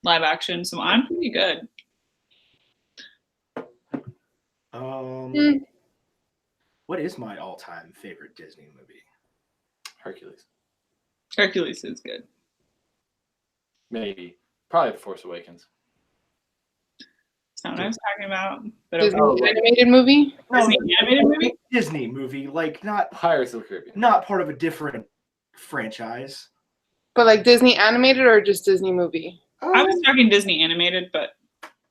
live action, so I'm pretty good. What is my all-time favorite Disney movie? Hercules. Hercules is good. Maybe. Probably The Force Awakens. That's not what I was talking about. But Disney okay. animated movie. Disney animated movie? Disney movie, like not Pirates of the Caribbean. part of a different franchise. But like Disney animated or just Disney movie? I was talking Disney animated, but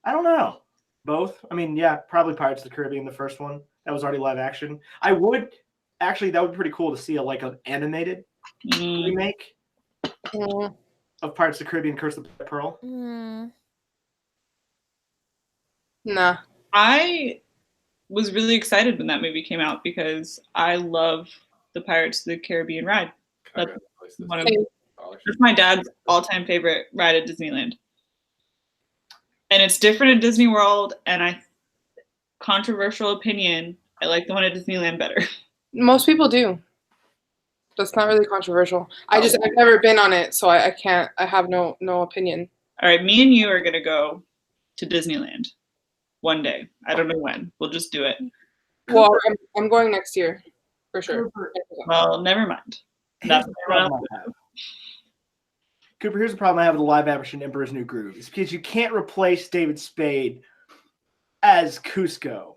I don't know. Both. I mean, yeah, probably Pirates of the Caribbean, the first one. That was already live action. I would actually, that would be pretty cool to see an animated remake Mm. of Pirates of the Caribbean: Curse of the Black Pearl. Nah. I was really excited when that movie came out because I love the Pirates of the Caribbean ride. That's that's my dad's all-time favorite ride at Disneyland. And it's different at Disney World, and controversial opinion, I like the one at Disneyland better. Most people do. That's not really controversial. I've never been on it, so I can't. I have no opinion. All right, me and you are gonna go to Disneyland one day. I don't know when. We'll just do it. Well, I'm going next year for sure. Well, never mind. Here's Cooper, here's the problem I have with the live action Emperor's New Groove. It's because you can't replace David Spade as Cusco.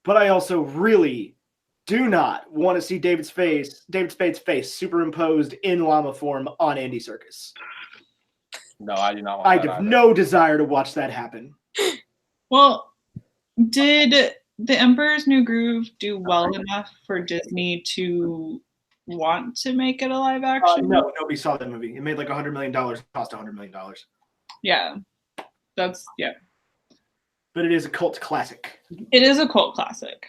But I also really do not want to see David Spade's face superimposed in llama form on Andy Serkis. No, I do not want I have no desire to watch that happen. Well, did The Emperor's New Groove do well enough for Disney to want to make it a live action? No, nobody saw that movie. It made like $100 million. It cost $100 million. Yeah, yeah. But it is a cult classic. It is a cult classic.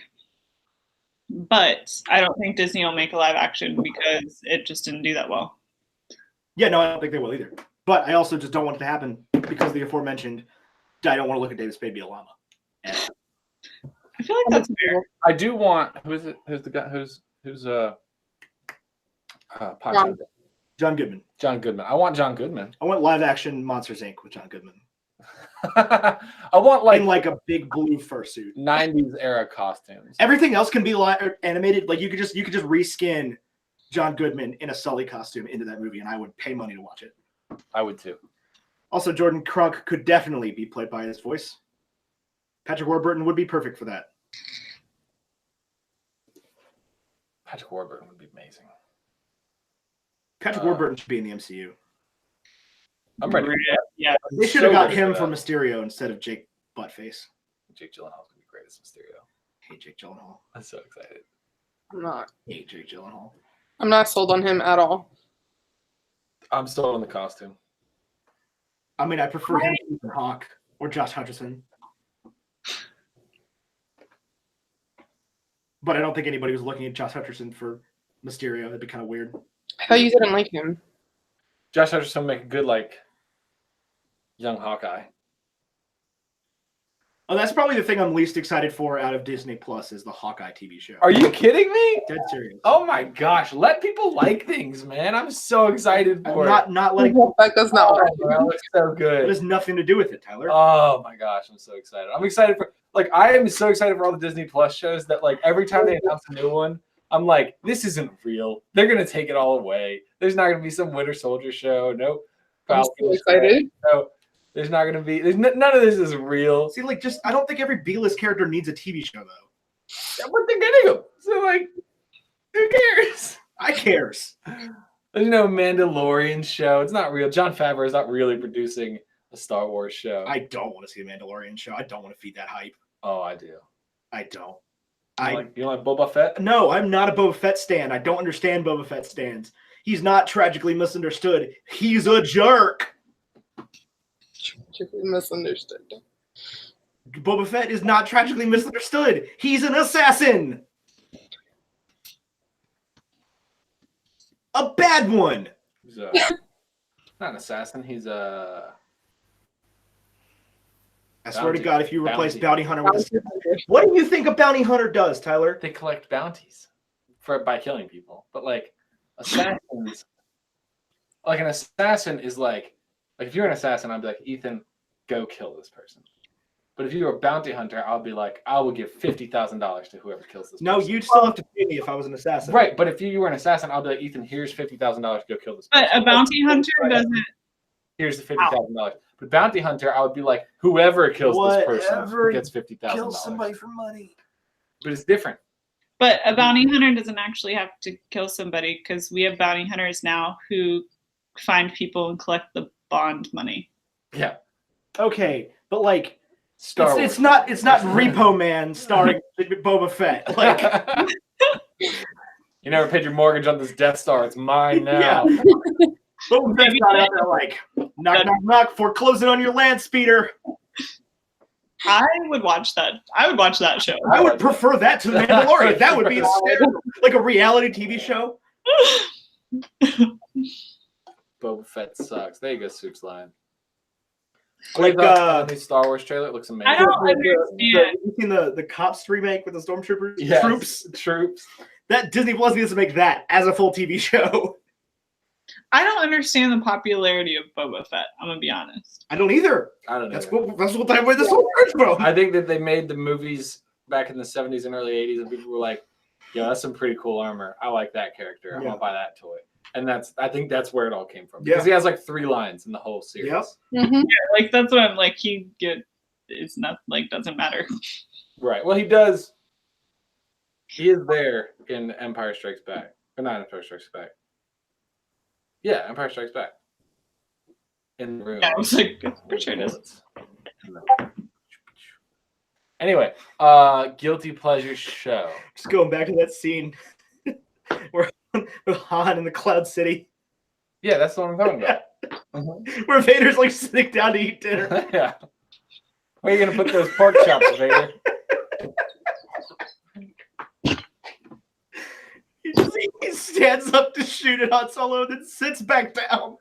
But I don't think Disney will make a live action because it just didn't do that well. Yeah, no, I don't think they will either. But I also just don't want it to happen because of the aforementioned. I don't want to look at David Spade be a llama. I feel like that's fair. I do want. Who is it? Who's the guy? Who's John Goodman. John Goodman. I want John Goodman. I want live action Monsters Inc. with John Goodman. I want in like a big blue fursuit. 90s era costumes. Everything else can be animated. Like you could just reskin John Goodman in a Sully costume into that movie, and I would pay money to watch it. I would too. Also, Jordan Krunk could definitely be played by his voice. Patrick Warburton would be perfect for that. Patrick Warburton would be amazing. Patrick Warburton should be in the MCU. I'm ready. Yeah, they should have got him for Mysterio instead of Jake Buttface. Jake Gyllenhaal would be great as Mysterio. Hey, Jake Gyllenhaal. I'm so excited. I'm not. Hey, Jake Gyllenhaal. I'm not sold on him at all. I'm still on the costume. I mean, I prefer him to Ethan Hawke or Josh Hutcherson. But I don't think anybody was looking at Josh Hutcherson for Mysterio. That'd be kind of weird. I thought you didn't like him. Josh Hutcherson would make a good, young Hawkeye. Oh, that's probably the thing I'm least excited for out of Disney Plus is the Hawkeye TV show. Are you kidding me? Dead serious. Oh my gosh! Let people like things, man. I'm so excited for it. Not letting. That does not work. That looks so good. It has nothing to do with it, Tyler. Oh my gosh! I'm so excited. I'm excited for I am so excited for all the Disney Plus shows that every time they announce a new one, I'm like, this isn't real. They're gonna take it all away. There's not gonna be some Winter Soldier show. Nope. I'm so excited. No. There's not going to be. None of this is real. See, I don't think every B-list character needs a TV show, though. But they're getting them. So, who cares? I cares. There's no Mandalorian show. It's not real. Jon Favreau is not really producing a Star Wars show. I don't want to see a Mandalorian show. I don't want to feed that hype. Oh, I do. I don't. You don't like Boba Fett? No, I'm not a Boba Fett stan. I don't understand Boba Fett stans. He's not tragically misunderstood. He's a jerk. Tragically misunderstood. Boba Fett is not tragically misunderstood. He's an assassin. A bad one. He's not an assassin. He's a. I swear to God, if you replace bounty hunter with what do you think a bounty hunter does, Tyler? They collect bounties by killing people. But assassins, an assassin is if you're an assassin, I'd be like, Ethan, go kill this person. But if you're a bounty hunter, I'll be like, I will give $50,000 to whoever kills this person. No, you'd still have to pay me if I was an assassin. Right, but if you were an assassin, I'll be like, Ethan, here's $50,000 to go kill this person. But a bounty hunter doesn't. Here's the $50,000. But bounty hunter, I would be like, whoever kills this person gets $50,000. Kill somebody for money. But it's different. But a bounty hunter doesn't actually have to kill somebody because we have bounty hunters now who find people and collect the bond money. Yeah. Okay, but Star Wars. It's not Repo Man starring Boba Fett. You never paid your mortgage on this Death Star. It's mine now. Yeah. Boba Fett's not out there knock, knock, knock, foreclosing on your land speeder. I would watch that. I would watch that show. I would prefer that to The Mandalorian. That would be like a reality TV show. Boba Fett sucks. There you go, Soup's line. Like the new Star Wars trailer. It looks amazing. I don't understand. You seen the Cops remake with the Stormtroopers? Yes. Troops. That Disney Plus needs to make that as a full TV show. I don't understand the popularity of Boba Fett. I'm gonna be honest. I don't either. I don't know. That's what time where this whole comes from. I think that they made the movies back in the 70s and early 80s, and people were like, "Yo, that's some pretty cool armor. I like that character. I'm gonna buy that toy." And I think that's where it all came from. Because he has like 3 lines in the whole series. Yep. Mm-hmm. Yeah, like that's what I'm like. It's not like doesn't matter. Right. Well, he does. He is there in Empire Strikes Back, or not Empire Strikes Back. Yeah, Empire Strikes Back. In the room. Yeah, I was like, pretty sure it is. Anyway, guilty pleasure show. Just going back to that scene where with Han in the Cloud City. Yeah, that's what I'm talking about. Where Vader's like sitting down to eat dinner. Yeah. Where are you gonna put those pork chops, Vader? He stands up to shoot at Han Solo and then sits back down.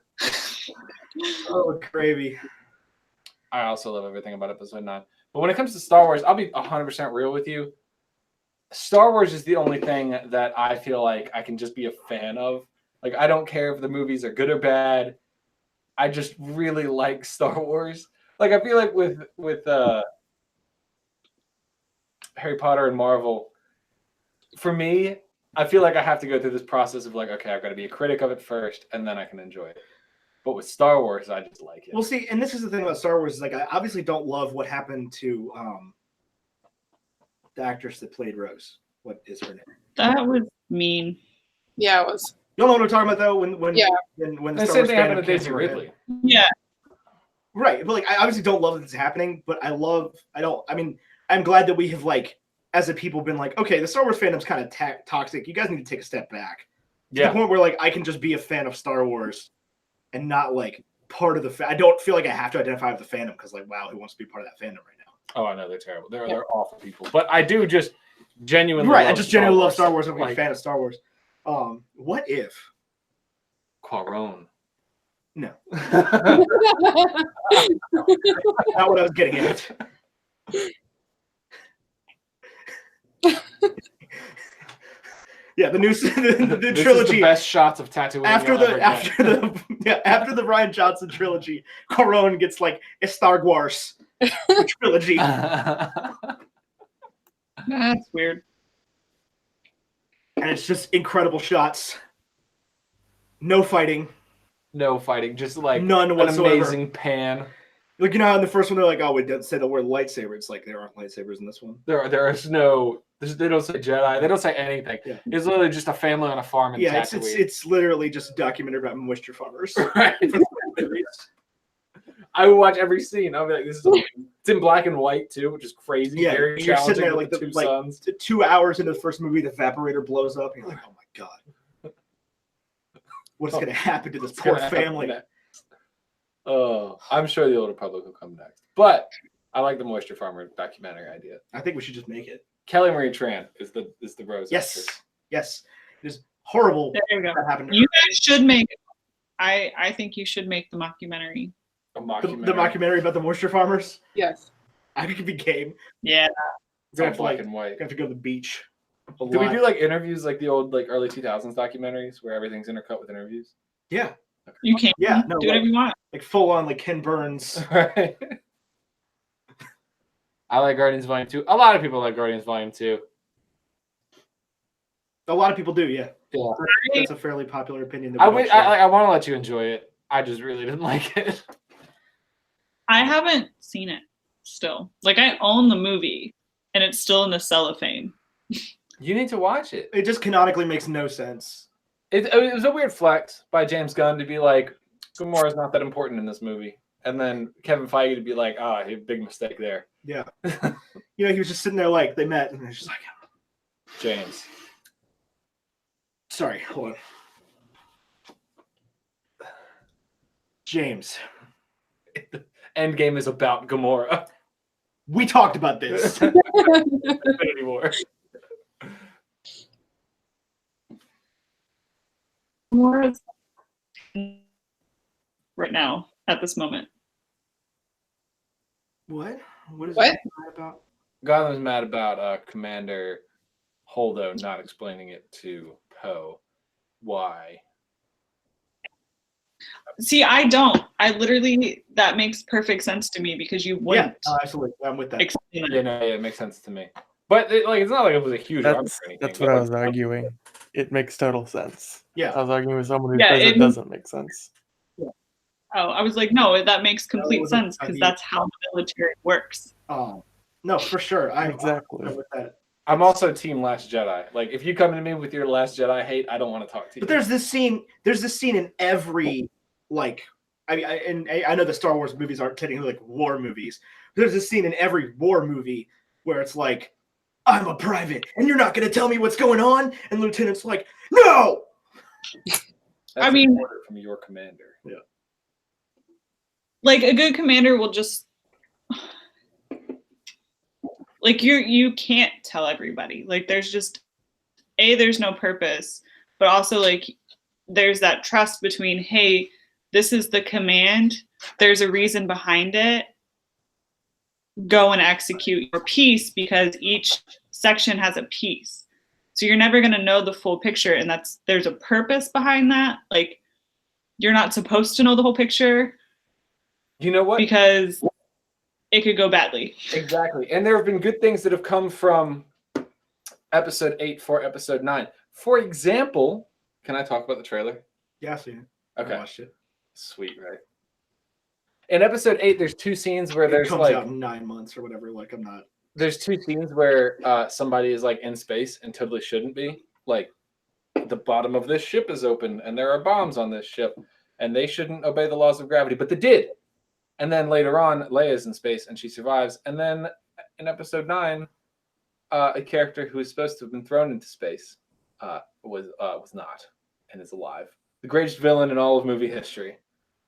Oh, gravy. I also love everything about Episode 9. But when it comes to Star Wars, I'll be 100% real with you. Star Wars is the only thing that I feel like I can just be a fan of. Like, I don't care if the movies are good or bad. I just really like Star Wars. Like, I feel like with Harry Potter and Marvel, for me, I feel like I have to go through this process of like, okay, I've got to be a critic of it first, and then I can enjoy it. But with Star Wars, I just like it. Well, see, and this is the thing about Star Wars is like I obviously don't love what happened to the actress that played Rose. What is her name? That was mean. Yeah, it was. You know what I'm talking about though? When The same thing happened to Daisy Ridley. Yeah. Right, but like I obviously don't love that it's happening, but I'm glad that we have like as a people been like, okay, the Star Wars fandom's kind of toxic. You guys need to take a step back. To the point where like I can just be a fan of Star Wars and not like part of the I don't feel like I have to identify with the fandom because like, wow, who wants to be part of that fandom right now? Oh, I know they're terrible. They're awful people. But I do just genuinely I just genuinely love Star Wars. I'm like, a fan of Star Wars. What if Quaron? No. Not what I was getting at. Yeah, the new the trilogy. Is the best shots of Tatooine after the Rian Johnson trilogy, Quaron gets like a Star Wars trilogy. That's weird. And it's just incredible shots. No fighting. No fighting, just like none whatsoever. An amazing pan. Like, you know how in the first one they're like, oh, we didn't say the word lightsaber. It's like there aren't lightsabers in this one. There is no. They don't say Jedi. They don't say anything. Yeah. It's literally just a family on a farm in Tatooine. It's literally just a documentary about moisture farmers. Right. I would watch every scene. I'll be like, it's in black and white too, which is crazy. Yeah, very you're challenging sitting there with like the two suns. 2 hours into the first movie, the evaporator blows up, and you're like, oh my god, what's going to happen to this poor family? Oh, I'm sure the Old Republic will come next. But I like the moisture farmer documentary idea. I think we should just make it. Kelly Marie Tran is the Rose. Yes, actress. yes, it is horrible. There you go. That happened to You her. guys should make. I think you should make the mockumentary. A mockumentary. The mockumentary about the moisture farmers. Yes. I think it'd be game. Yeah. It's all black and white. Have to go to the beach. Do we do like interviews like the old like early 2000s documentaries where everything's intercut with interviews? Yeah. You can. Yeah. No, do whatever you want. like full on like Ken Burns. Right. I like Guardians Volume 2. A lot of people like Guardians Volume 2. A lot of people do, yeah. Yeah. That's a fairly popular opinion. I want to let you enjoy it. I just really didn't like it. I haven't seen it still. Like I own the movie and it's still in the cellophane. You need to watch it. It just canonically makes no sense. It was a weird flex by James Gunn to be like, Gamora's not that important in this movie. And then Kevin Feige to be like, big mistake there. Yeah. You know, he was just sitting there like, they met, and they're just like, James. Sorry, hold on. James. Endgame is about Gamora. We talked about this. Infinity War. More is right now at this moment. What? What is What? that about? Gotham's mad about Commander Holdo not explaining it to Poe. Why? See, I don't. I literally, that makes perfect sense to me because you wouldn't Absolutely. I'm with that. explain Yeah, it. no, yeah, it makes sense to me. But it's not like it was a huge arc or anything. That's but, what I like, was arguing. It makes total sense. Yeah. I was arguing with someone who Yeah, says it doesn't make sense. Oh, I was like, no, that makes complete wasn't sense because you. that's how the military works. No, for sure. Exactly. I'm with that. I'm also Team Last Jedi. Like, if you come to me with your Last Jedi hate, I don't want to talk to you. But there's this scene in every, like, I know the Star Wars movies aren't technically like war movies. But there's this scene in every war movie where it's like, I'm a private, and you're not going to tell me what's going on? And Lieutenant's like, no! That's I mean- an order from your commander. Yeah. Like a good commander will just like you can't tell everybody. Like there's no purpose, but also like there's that trust between, hey, this is the command, there's a reason behind it. Go and execute your piece because each section has a piece. So you're never going to know the full picture, and there's a purpose behind that. Like you're not supposed to know the whole picture. You know what? Because it could go badly. Exactly. And there have been good things that have come from episode 8 for episode 9. For example, can I talk about the trailer? Yeah, I've seen it. Okay. I watched it. Sweet, right? In episode 8, there's two scenes where It comes out in 9 months or whatever. Like, I'm not. There's two scenes where somebody is like in space and totally shouldn't be. Like, the bottom of this ship is open and there are bombs on this ship and they shouldn't obey the laws of gravity, but they did. And then later on, Leia's in space and she survives. And then in episode 9, a character who is supposed to have been thrown into space was not and is alive. The greatest villain in all of movie history.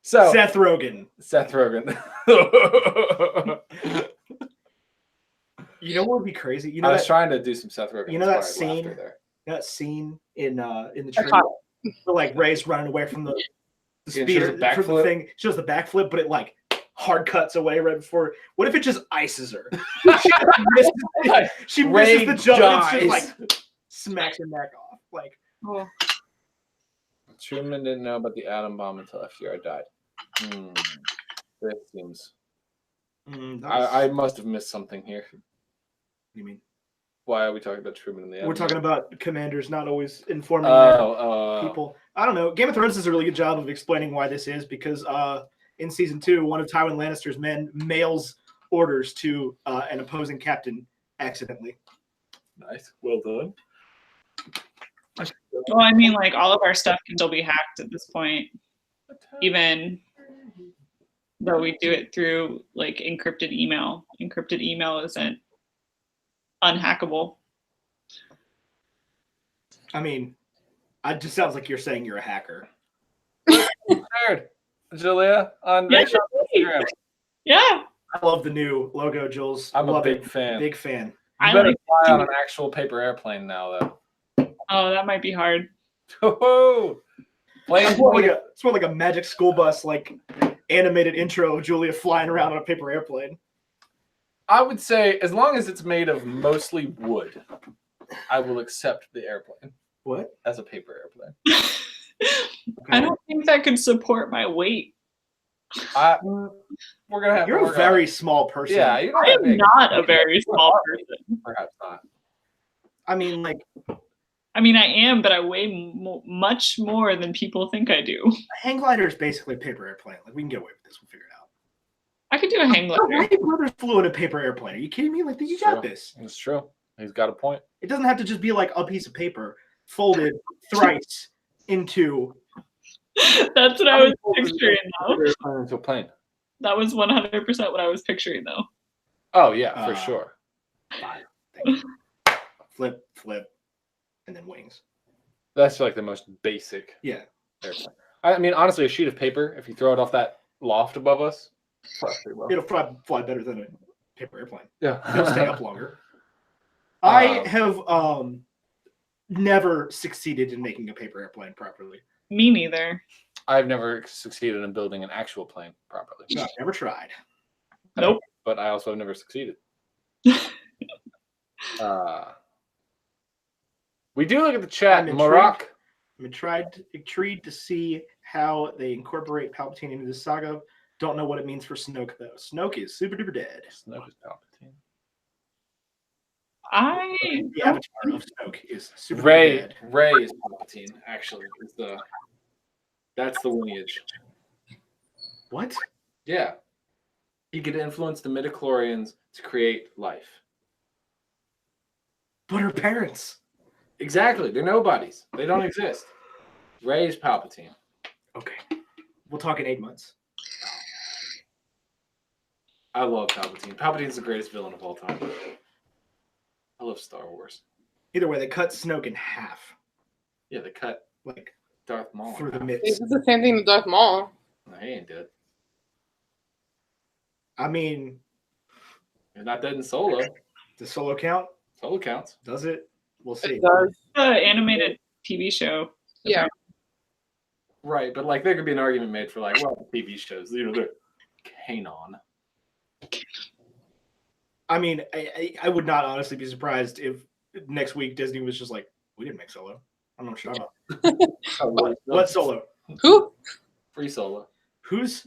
So Seth Rogen. You know what would be crazy? You know I was trying to do some Seth Rogen. You know that inspired scene? laughter there. That scene in the trailer where like Ray's running away from the speeder shows a from the backflip. thing. She does the backflip, but it like hard cuts away right before. What if it just ices her? she misses the jump and it's just like smacks her neck off. Like, Oh. Truman didn't know about the atom bomb until FDR died. This seems. I must have missed something here. You mean? Why are we talking about Truman and the atom We're talking bomb? about commanders not always informing their Oh, people. I don't know. Game of Thrones does a really good job of explaining why this is because in season 2, one of Tywin Lannister's men mails orders to an opposing captain accidentally. nice. Well done. Well, I mean, like all of our stuff can still be hacked at this point, even though we do it through like encrypted email. Encrypted email isn't unhackable. I mean, it just sounds like you're saying you're a hacker. Third, Julia on Yeah, Instagram. Yeah, I love the new logo, Jules. I'm a Love big it. fan. Big fan. You I better like. fly on an actual paper airplane now, though. Oh, that might be hard. Oh, It's more like a Magic School Bus, like animated intro of Julia flying around on a paper airplane. I would say as long as it's made of mostly wood, I will accept the airplane What? as a paper airplane. I don't think that could support my weight. We're gonna have. You're to a work very on it. small person. Yeah, you're not I that am big. not a very small person. Perhaps not. I mean, like, I mean, I am, but I weigh much more than people think I do. a hang glider is basically a paper airplane. Like, we can get away with this. We'll figure it out. I could do a hang glider. My brother flew in a paper airplane. Are you kidding me? Like, you got this. It's true. He's got a point. It doesn't have to just be like a piece of paper folded thrice into. That's what I was picturing, though. Airplane into a plane. That was 100% what I was picturing, though. Oh yeah, for sure. Flip, and then wings. That's like the most basic Yeah. airplane. I mean, honestly, a sheet of paper, if you throw it off that loft above us, flies pretty well. It'll fly better than Paper airplane. Yeah. They'll stay up longer. I have never succeeded in making a paper airplane properly. Me neither. I've never succeeded in building an actual plane properly. No, I've never tried. Nope. But I also have never succeeded. We do look at the chat. I'm Maroc. I'm intrigued to see how they incorporate Palpatine into the saga. Don't know what it means for Snoke, though. Snoke is super duper dead. Snoke is Palpatine. The avatar of Snoke is super duper Ray. dead. Ray is Palpatine, actually. That's the lineage. What? Yeah. He could influence the midichlorians to create life. But her parents. Exactly. They're nobodies. They don't exist. Ray's Palpatine. Okay. We'll talk in 8 months. I love Palpatine. Palpatine's the greatest villain of all time. I love Star Wars. Either way, they cut Snoke in half. Yeah, they cut Like Darth Maul. through the This midst. is the same thing with Darth Maul. No, he ain't dead. I mean, He's not dead in Solo. the solo count? Solo counts. Does it? We'll see. It does. The animated TV show. Yeah. Right, but like there could be an argument made for like, well, TV shows, they're canon. I mean, I would not honestly be surprised if next week Disney was just like, we didn't make Solo. I don't know what you're talking about. What Solo? Who? Free Solo. Who's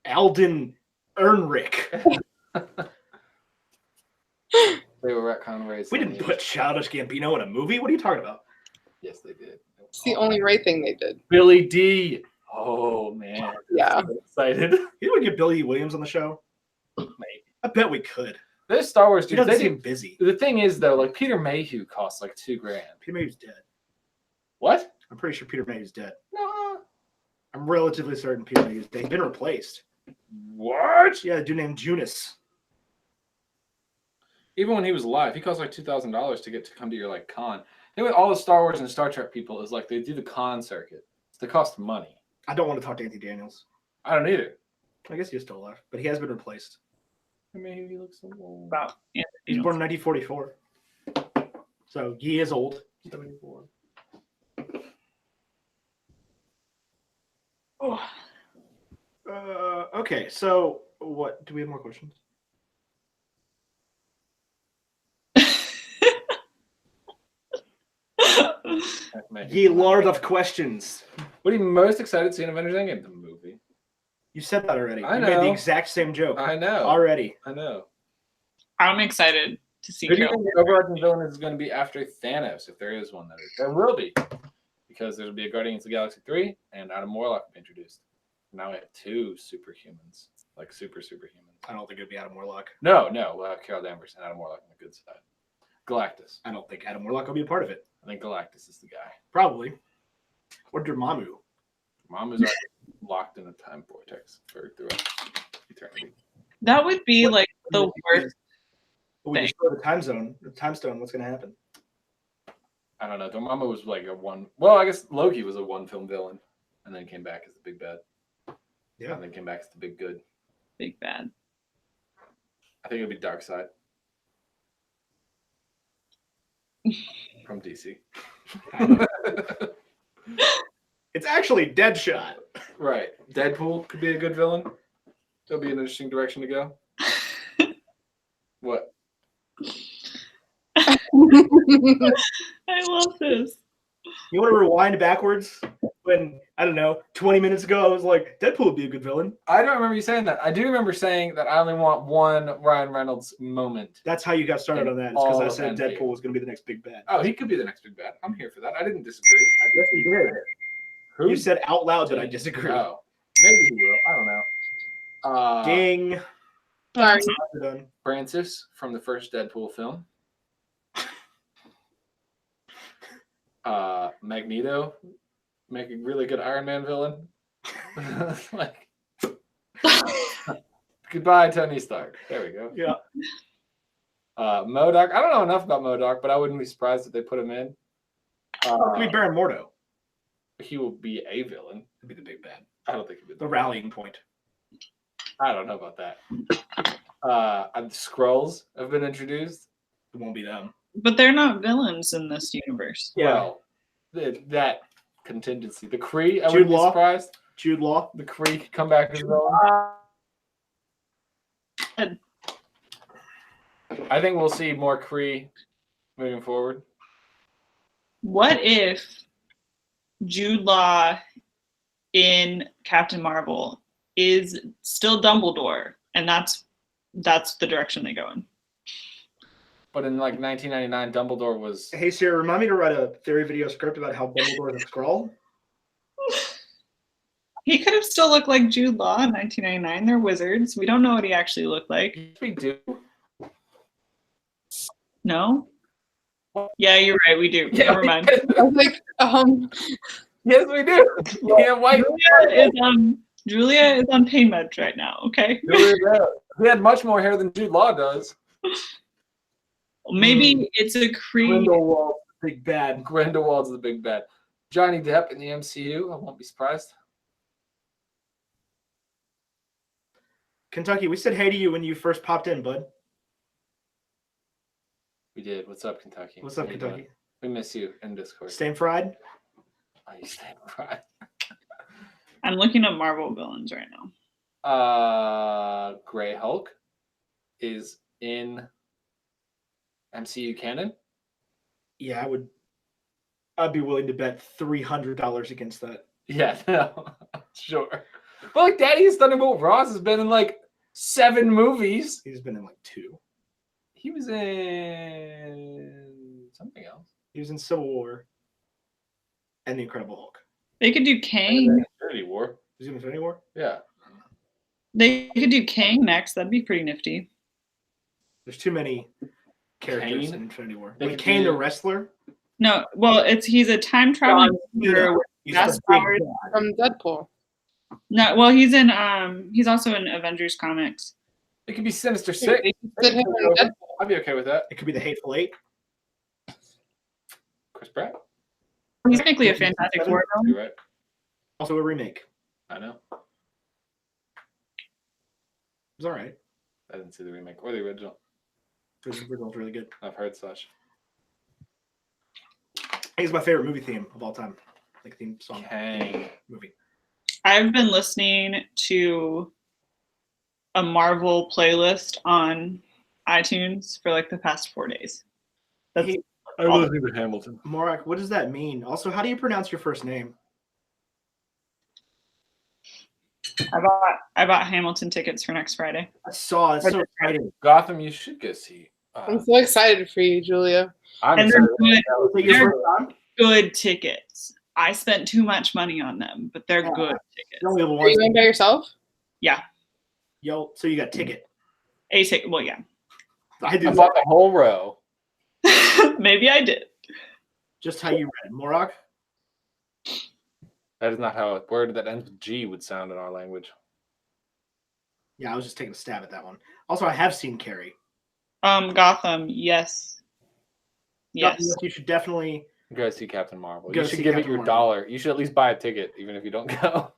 Alden Ehrenreich? They were retcon Ray's. We didn't put Childish Gambino in a movie. What are you talking about? Yes, they did. It's the only right thing they did. Billy D. Oh man. Yeah. I'm so excited. You would get Billy Williams on the show? Maybe. I bet we could. There's Star Wars He dudes. doesn't They seem do. busy. The thing is though, like Peter Mayhew costs like $2,000. Peter Mayhew's dead. What? I'm pretty sure Peter Mayhew's dead. No. I'm relatively certain Peter Mayhew's dead. He's been replaced. What? Yeah, a dude named Junus. Even when he was alive, he cost like $2,000 to get to come to your like con. The thing with all the Star Wars and Star Trek people is like they do the con circuit. They cost money. I don't want to talk to Anthony Daniels. I don't either. I guess he's still alive, but he has been replaced. I mean, he looks so old. About He's born in 1944. So he is old. 74. Oh. Okay, so what? Do we have more questions? Ye lord of questions. What are you most excited to see in Avengers Endgame? The movie. You said that already. I You made the know. exact same joke I know. already. I know. I'm excited to see Who do you Carol. think the overarching villain is going to be after Thanos, if there is one? There will be. Because there'll be a Guardians of the Galaxy 3 and Adam Warlock will be introduced. Now we have 2 superhumans. Like superhumans. I don't think it'd be Adam Warlock. No. We'll have Carol Danvers and Adam Warlock on the good side. Galactus. I don't think Adam Warlock will be a part of it. I think Galactus is the guy. Probably. Or Dormammu. Mom is already locked in a time vortex for throughout eternity. That would be What- like the worst. When we destroy the time zone, the time stone, what's going to happen? I don't know. Dormammu was like a one. Well, I guess Loki was a one-film villain, and then came back as the big bad. Yeah. And then came back as the big good. Big bad. I think it'd be Darkseid from DC. It's actually Deadshot. Right. Deadpool could be a good villain. That'll be an interesting direction to go. What? I love this. You want to rewind backwards? When, I don't know, 20 minutes ago, I was like, Deadpool would be a good villain. I don't remember you saying that. I do remember saying that I only want one Ryan Reynolds moment. That's how you got started on that. It's because I said Deadpool was going to be the next big bad. Oh, he could be the next big bad. I'm here for that. I didn't disagree. Yes, you did. Who? You said out loud that I disagree. Oh, maybe he will. I don't know. Ding. Sorry. We're done. Francis from the first Deadpool film. Magneto, make a really good Iron Man villain. Like, goodbye, Tony Stark. There we go. Yeah. MODOK. I don't know enough about MODOK, but I wouldn't be surprised if they put him in. It could be Baron Mordo. He will be a villain. He'd be the big bad. I don't think he'll be The rallying point. I don't know about that. The Skrulls have been introduced. It won't be them. But they're not villains in this universe. Yeah. Well, that contingency. The Kree, I Jude wouldn't be Law. surprised. Jude Law. The Kree could come back as villain. I think we'll see more Kree moving forward. What if Jude Law in Captain Marvel is still Dumbledore, and that's the direction they go in? But in like 1999, Dumbledore was. Hey Sierra, remind me to write a theory video script about how Dumbledore is a Skrull. He could have still looked like Jude Law in 1999. They're wizards. We don't know what he actually looked like. We do. No? Yeah, you're right. We do. Yeah, Never mind. I was like, Yes, we do. Yeah, white. Julia is on pain meds right now. Okay. He had much more hair than Jude Law does. Maybe it's a Kree. Grindelwald, big bad. Grindelwald's the big bad. Johnny Depp in the MCU. I won't be surprised. Kentucky, we said hey to you when you first popped in, bud. We did. What's up, Kentucky? What's up, How you Kentucky? doing? We miss you in Discord. Staying fried? Oh, you staying fried. I'm looking at Marvel villains right now. Grey Hulk is in MCU canon. Yeah, I'd be willing to bet $300 against that. Yeah, no, sure. But like Daddy's Thunderbolt Ross has been in like 7 movies. He's been in like 2. He was in something else. He was in Civil War and The Incredible Hulk. They could do Kang. Infinity War. Was he in Infinity War? Yeah. They could do Kang next. That'd be pretty nifty. There's too many characters Kane? in Infinity War. They Like could Kane do- the wrestler. No, well, he's a time traveling Cena. with He's fast the big powers. bad. from Deadpool. No, well, he's also in Avengers comics. It could be Sinister Six. They did him in Deadpool. I'd be okay with that. It could be the Hateful Eight. Chris Pratt. He's technically a Fantastic Four villain. You're right. Also a remake. I know. It was all right. I didn't see the remake or the original. The original's really good. I've heard such. I think it's my favorite movie theme of all time. Like theme song. Kang. Movie. I've been listening to a Marvel playlist on iTunes for like the past 4 days. That's Hey, I was listening to Hamilton. Morak, what does that mean? Also, how do you pronounce your first name? I bought Hamilton tickets for next Friday. I saw. It's so exciting. Gotham, you should go see. I'm so excited for you, Julia. I'm And they're excited. good, Like your They're- first time? good tickets. I spent too much money on them, but they're good tickets. You only have Are one. you going by yourself? Yo, so you got ticket. A ticket. Well, yeah. I did I bought the whole row. Maybe I did. just how you read. Morak? That is not how a word that ends with G would sound in our language. Yeah, I was just taking a stab at that one. Also, I have seen Carrie. Gotham. Yes. Yes. You should definitely. Go see Captain Marvel. Go You should see give Captain it your Marvel. $1. You should at least buy a ticket, even if you don't go.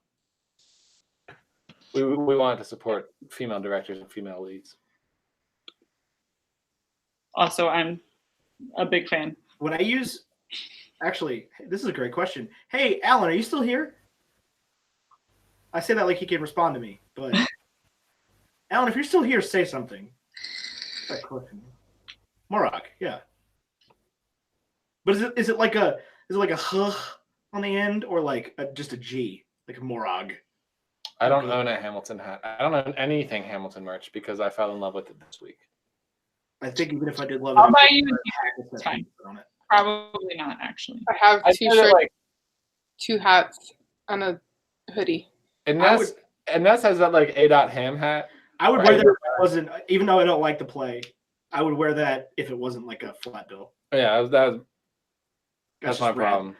We want to support female directors and female leads. Also, I'm a big fan. When I use. Actually, this is a great question. Hey, Alan, are you still here? I say that like he can respond to me, but. Alan, if you're still here, say something. That question. Morak, yeah. But is it like a huh on the end or like just a G, like a Morag? I don't own a Hamilton hat. I don't own anything Hamilton merch because I fell in love with it this week. I think even if I did love I'll it, buy you it's fine. on it. Probably not, actually. I have I 2 feel shirts, like 2 hats, and a hoodie. and I Ness has that like A. Ham hat. I would Right. wear that if it wasn't, even though I don't like the play, I would wear that if it wasn't like a flat bill. Yeah, that's That's my just rad. problem.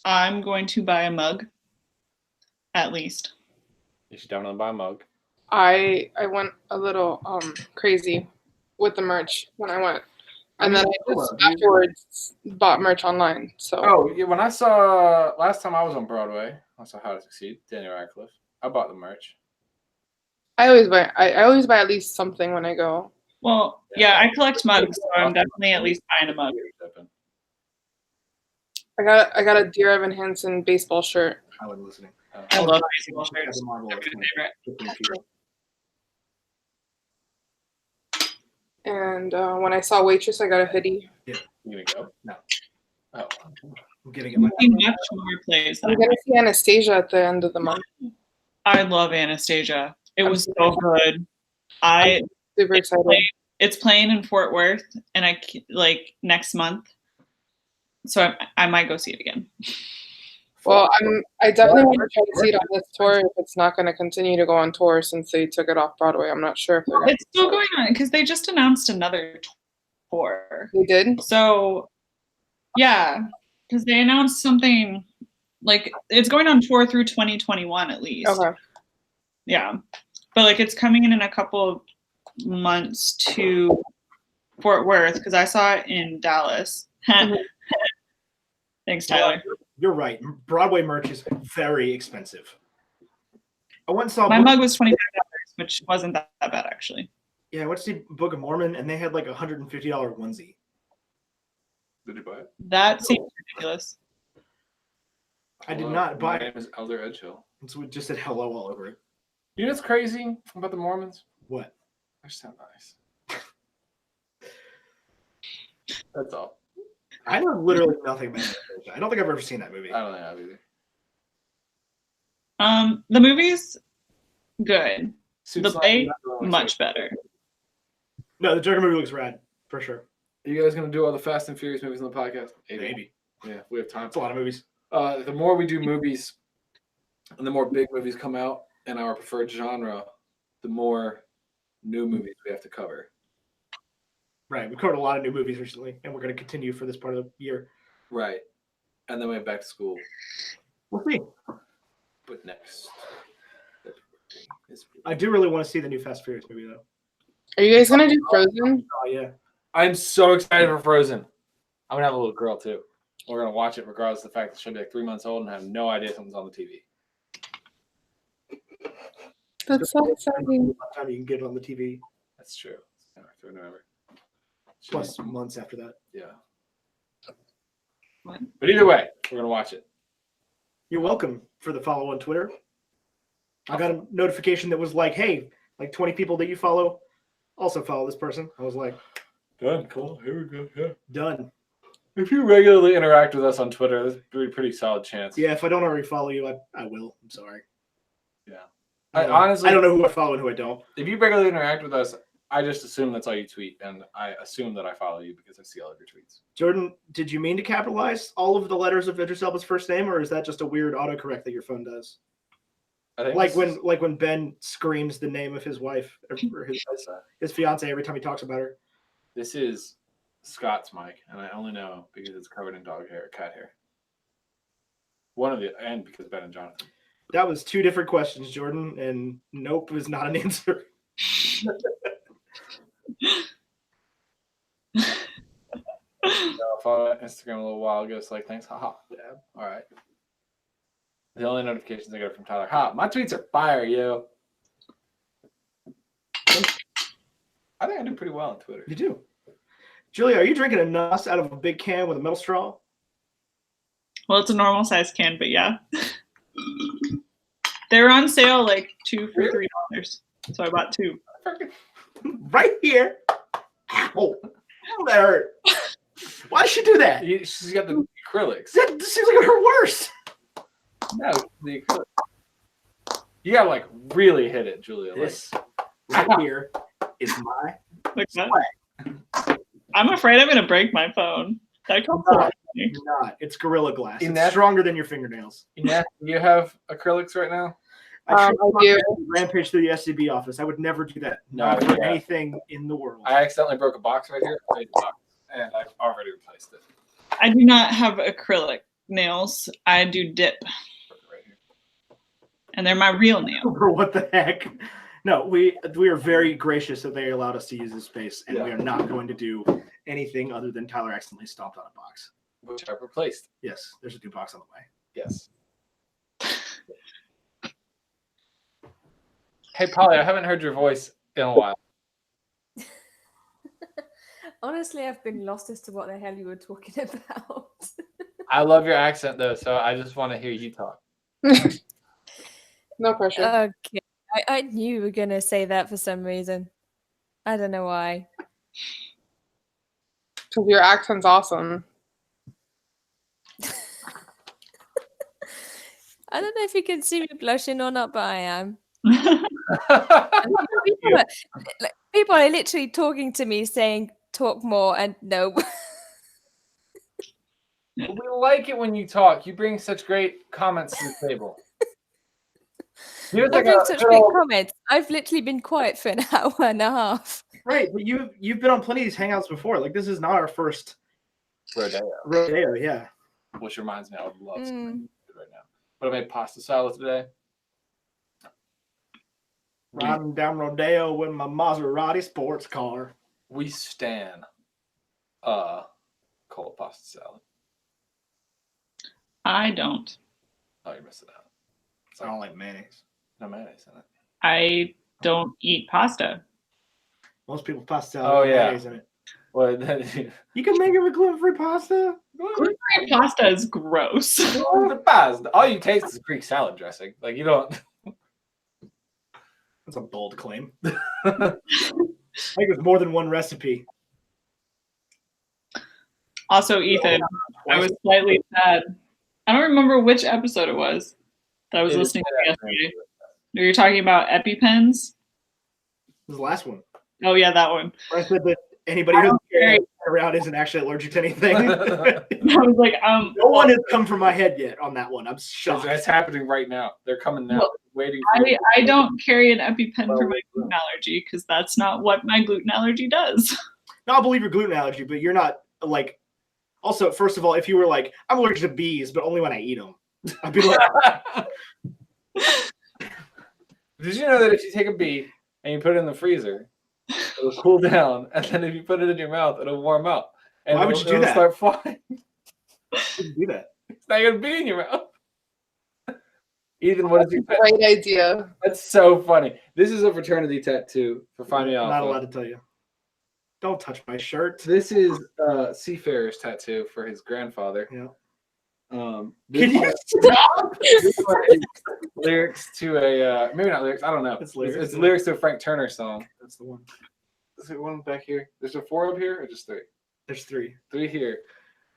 I'm going to buy a mug, at least. You should definitely buy a mug. I went a little crazy with the merch when I went, and then I just afterwards bought merch online. So Oh, yeah, when I saw last time I was on Broadway, I saw How to Succeed, Daniel Radcliffe. I bought the merch. I always buy at least something when I go. Well, yeah, I collect mugs, so I'm definitely at least buying a mug. I got a Dear Evan Hansen baseball shirt. I wasn't listening. I love baseball Captain shirts. Marvel They're is my my favorite. fifth tier. And when I saw Waitress, I got a hoodie. You gonna go? No. Oh. I'm getting it. You see much more plays than I'm I gonna see Anastasia at the end of the month. I love Anastasia. It I'm was so good. I Super excited. it's playing in Fort Worth, and like next month, so I might go see it again. Well, I definitely want to try to see it on this tour if it's not going to continue to go on tour since they took it off Broadway. I'm not sure if they're going It's still going on because they just announced another tour. They did? So, yeah, because they announced something like it's going on tour through 2021 at least. Okay. Yeah, but like it's coming in a couple of months to Fort Worth because I saw it in Dallas. Thanks, Tyler. You're right. Broadway merch is very expensive. I went and saw My mug was $25, which wasn't that bad actually. Yeah, I went to see Book of Mormon, and they had like a $150 onesie. Did you buy it? That seems ridiculous. I did not buy My it. name is Elder Edgehill. So it just said hello all over it. You know what's crazy about the Mormons? What? They sound nice. That's all. I know literally nothing about it. I don't think I've ever seen that movie. I don't think I have either. The movie's good. Suits The not- play not the one much excited. better. No, the Joker movie looks rad for sure. Are you guys gonna do all the Fast and Furious movies on the podcast? Maybe. Yeah, we have time. It's a lot of movies. The more we do movies, and the more big movies come out in our preferred genre, the more new movies we have to cover. Right. We covered a lot of new movies recently, and we're going to continue for this part of the year. Right. And then we have back to school. We'll see. But next. I do really want to see the new Fast and Furious movie, though. Are you guys going to do Frozen? Oh, yeah. I'm so excited for Frozen. I'm going to have a little girl, too. We're going to watch it regardless of the fact that she'll be like 3 months old and have no idea something's on the TV. That's so exciting. By the time you can get it on the TV, That's true. Through November. plus months after that. Yeah. What? But either way, we're going to watch it. You're welcome for the follow on Twitter. I got a notification that was like, hey, like 20 people that you follow also follow this person. I was like, Done. Cool. Here we go. Yeah. done. If you regularly interact with us on Twitter, there's a pretty solid chance. Yeah, if I don't already follow you, I will. I'm sorry. Yeah. Honestly, I don't know who I follow and who I don't. If you regularly interact with us, I just assume that's all you tweet, and I assume that I follow you because I see all of your tweets. Jordan, did you mean to capitalize all of the letters of Idris Elba's first name, or is that just a weird autocorrect that your phone does? I think Like when Ben screams the name of his wife or his fiance every time he talks about her. This is Scott's mic, and I only know because it's covered in dog hair or cat hair. One of the, and because Ben and Jonathan. That was two different questions, Jordan, and nope is not an answer. Follow Instagram a little while ago. It's like, thanks, haha. Yeah. All right. The only notifications I get are from Tyler. Ha! My tweets are fire, yo. I think I do pretty well on Twitter. You do. Julia, are you drinking a Nuss out of a big can with a metal straw? Well, it's a normal size can, but yeah. They were on sale like 2 for $3. So I bought 2. Right here. Ow. Ow, that hurt. Why did she do that? She's got the acrylics. That seems like it hurt worse. No, the acrylics. You gotta like really hit it, Julia. This right here is my Like that. sweat. I'm afraid I'm going to break my phone. That comes out. You're not. It's Gorilla Glass. In It's that- stronger than your fingernails. Ines, do you have acrylics right now? I do. rampage through the SCB office. I would never do that. No, Not for yeah. anything in the world. I accidentally broke a box right here. I made a box, and I've already replaced it. I do not have acrylic nails. I do dip, Right here. and they're my real nails. For what the heck? No, we are very gracious that they allowed us to use this space, and we are not going to do anything other than Tyler accidentally stomped on a box. Which I've replaced. Yes, there's a new box on the way. Yes. Hey, Polly, I haven't heard your voice in a while. Honestly, I've been lost as to what the hell you were talking about. I love your accent, though, so I just want to hear you talk. No pressure. Okay. I knew you were going to say that for some reason. I don't know why. Because your accent's awesome. I don't know if you can see me blushing or not, but I am. People are literally talking to me saying, talk more, and no. We like it when you talk. You bring such great comments to the table. I bring such great comments. I've literally been quiet for an hour and a half. Right, but you've been on plenty of these hangouts before. Like, this is not our first rodeo, yeah. Which reminds me, I would love something right now. But I made pasta salad today. Riding down rodeo with my Maserati sports car. We stan cold pasta salad. I don't. Oh, you're missing out. I don't like mayonnaise. No mayonnaise in it. I don't eat pasta. Most people pasta salad with mayonnaise in it. Well, you can make it with gluten-free pasta. Gluten-free pasta is gross. The pasta. All you taste is Greek salad dressing. Like, you don't. That's a bold claim. I think there's more than one recipe. Also, Ethan, I was slightly sad. I don't remember which episode it was that I was listening to yesterday. You were talking about EpiPens? This is the last one. Oh, yeah, that one. I said that anybody who's carrying around isn't actually allergic to anything. I was like, no one has come from my head yet on that one. I'm shocked. It's happening right now. They're coming now. Well, waiting. I don't carry an EpiPen for my gluten allergy because that's not what my gluten allergy does. No, I believe your gluten allergy, but you're not like. Also, first of all, if you were like, I'm allergic to bees, but only when I eat them, I'd be like. Did you know that if you take a bee and you put it in the freezer, it'll cool down, and then if you put it in your mouth, it'll warm up. And why would you do that? Start flying. Do that. It's not gonna be in your mouth. Ethan, what is your great idea? That's so funny. This is a fraternity tattoo for Finding Alpha. Not allowed to tell you. Don't touch my shirt. This is Seafarer's tattoo for his grandfather. Yeah. Can you stop? Lyrics to a maybe not lyrics. I don't know. It's lyrics to a Frank Turner song. That's the one. Is there one back here? There's a 4 up here, or just 3? There's 3. 3 here.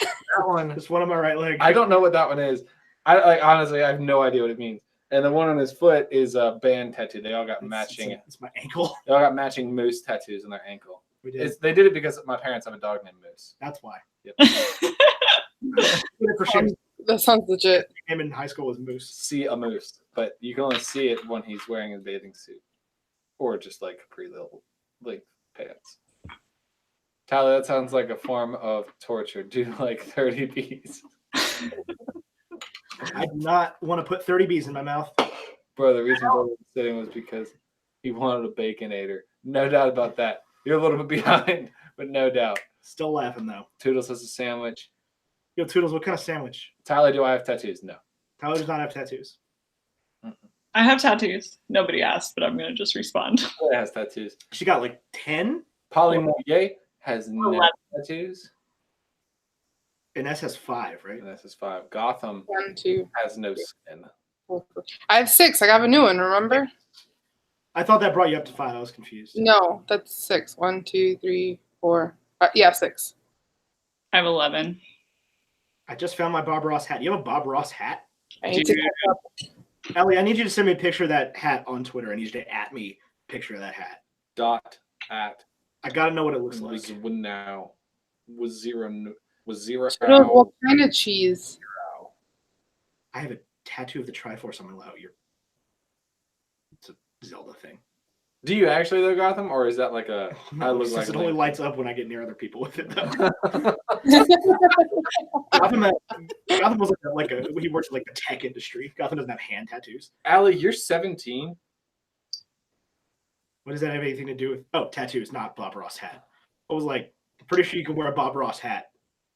That one. There's one on my right leg. I don't know what that one is. Honestly, I have no idea what it means. And the one on his foot is a band tattoo. They all got matching. It's my ankle. They all got matching moose tattoos on their ankle. We did. They did it because my parents have a dog named Moose. That's why. Yep. That sounds legit. Him in high school was Moose. See a moose, but you can only see it when he's wearing a bathing suit, or just like capri little length pants. Tyler, that sounds like a form of torture. Do like 30 bees. I do not want to put 30 bees in my mouth. Bro, the reason Bro was sitting was because he wanted a Baconator. No doubt about that. You're a little bit behind, but no doubt. Still laughing though. Toodles has a sandwich. Yo, Toodles, what kind of sandwich? Tyler, do I have tattoos? No. Tyler does not have tattoos. I have tattoos. Nobody asked, but I'm going to just respond. Tyler has tattoos. She got like 10? Polly Moyer has no tattoos. Ines has 5, right? Ines has 5. Gotham 1, 2 has no skin. I have 6. I have a new one, remember? I thought that brought you up to 5. I was confused. No, that's 6. 1, 2, 3, 4. Yeah, 6. I have 11. I just found my Bob Ross hat. You have a Bob Ross hat? I need to Ellie, I need you to send me a picture of that hat on Twitter. I need you to @ me a picture of that hat. @ I gotta know what it looks like. Was zero. What kind of cheese? I have a tattoo of the Triforce on my leg. It's a Zelda thing. Do you actually though, Gotham, or is that like a? I look like it only lights up when I get near other people with it. Though. Gotham was he works in like the tech industry. Gotham doesn't have hand tattoos. Allie, you're 17. What does that have anything to do with? Oh, tattoos, not Bob Ross hat. I was like, I'm pretty sure you can wear a Bob Ross hat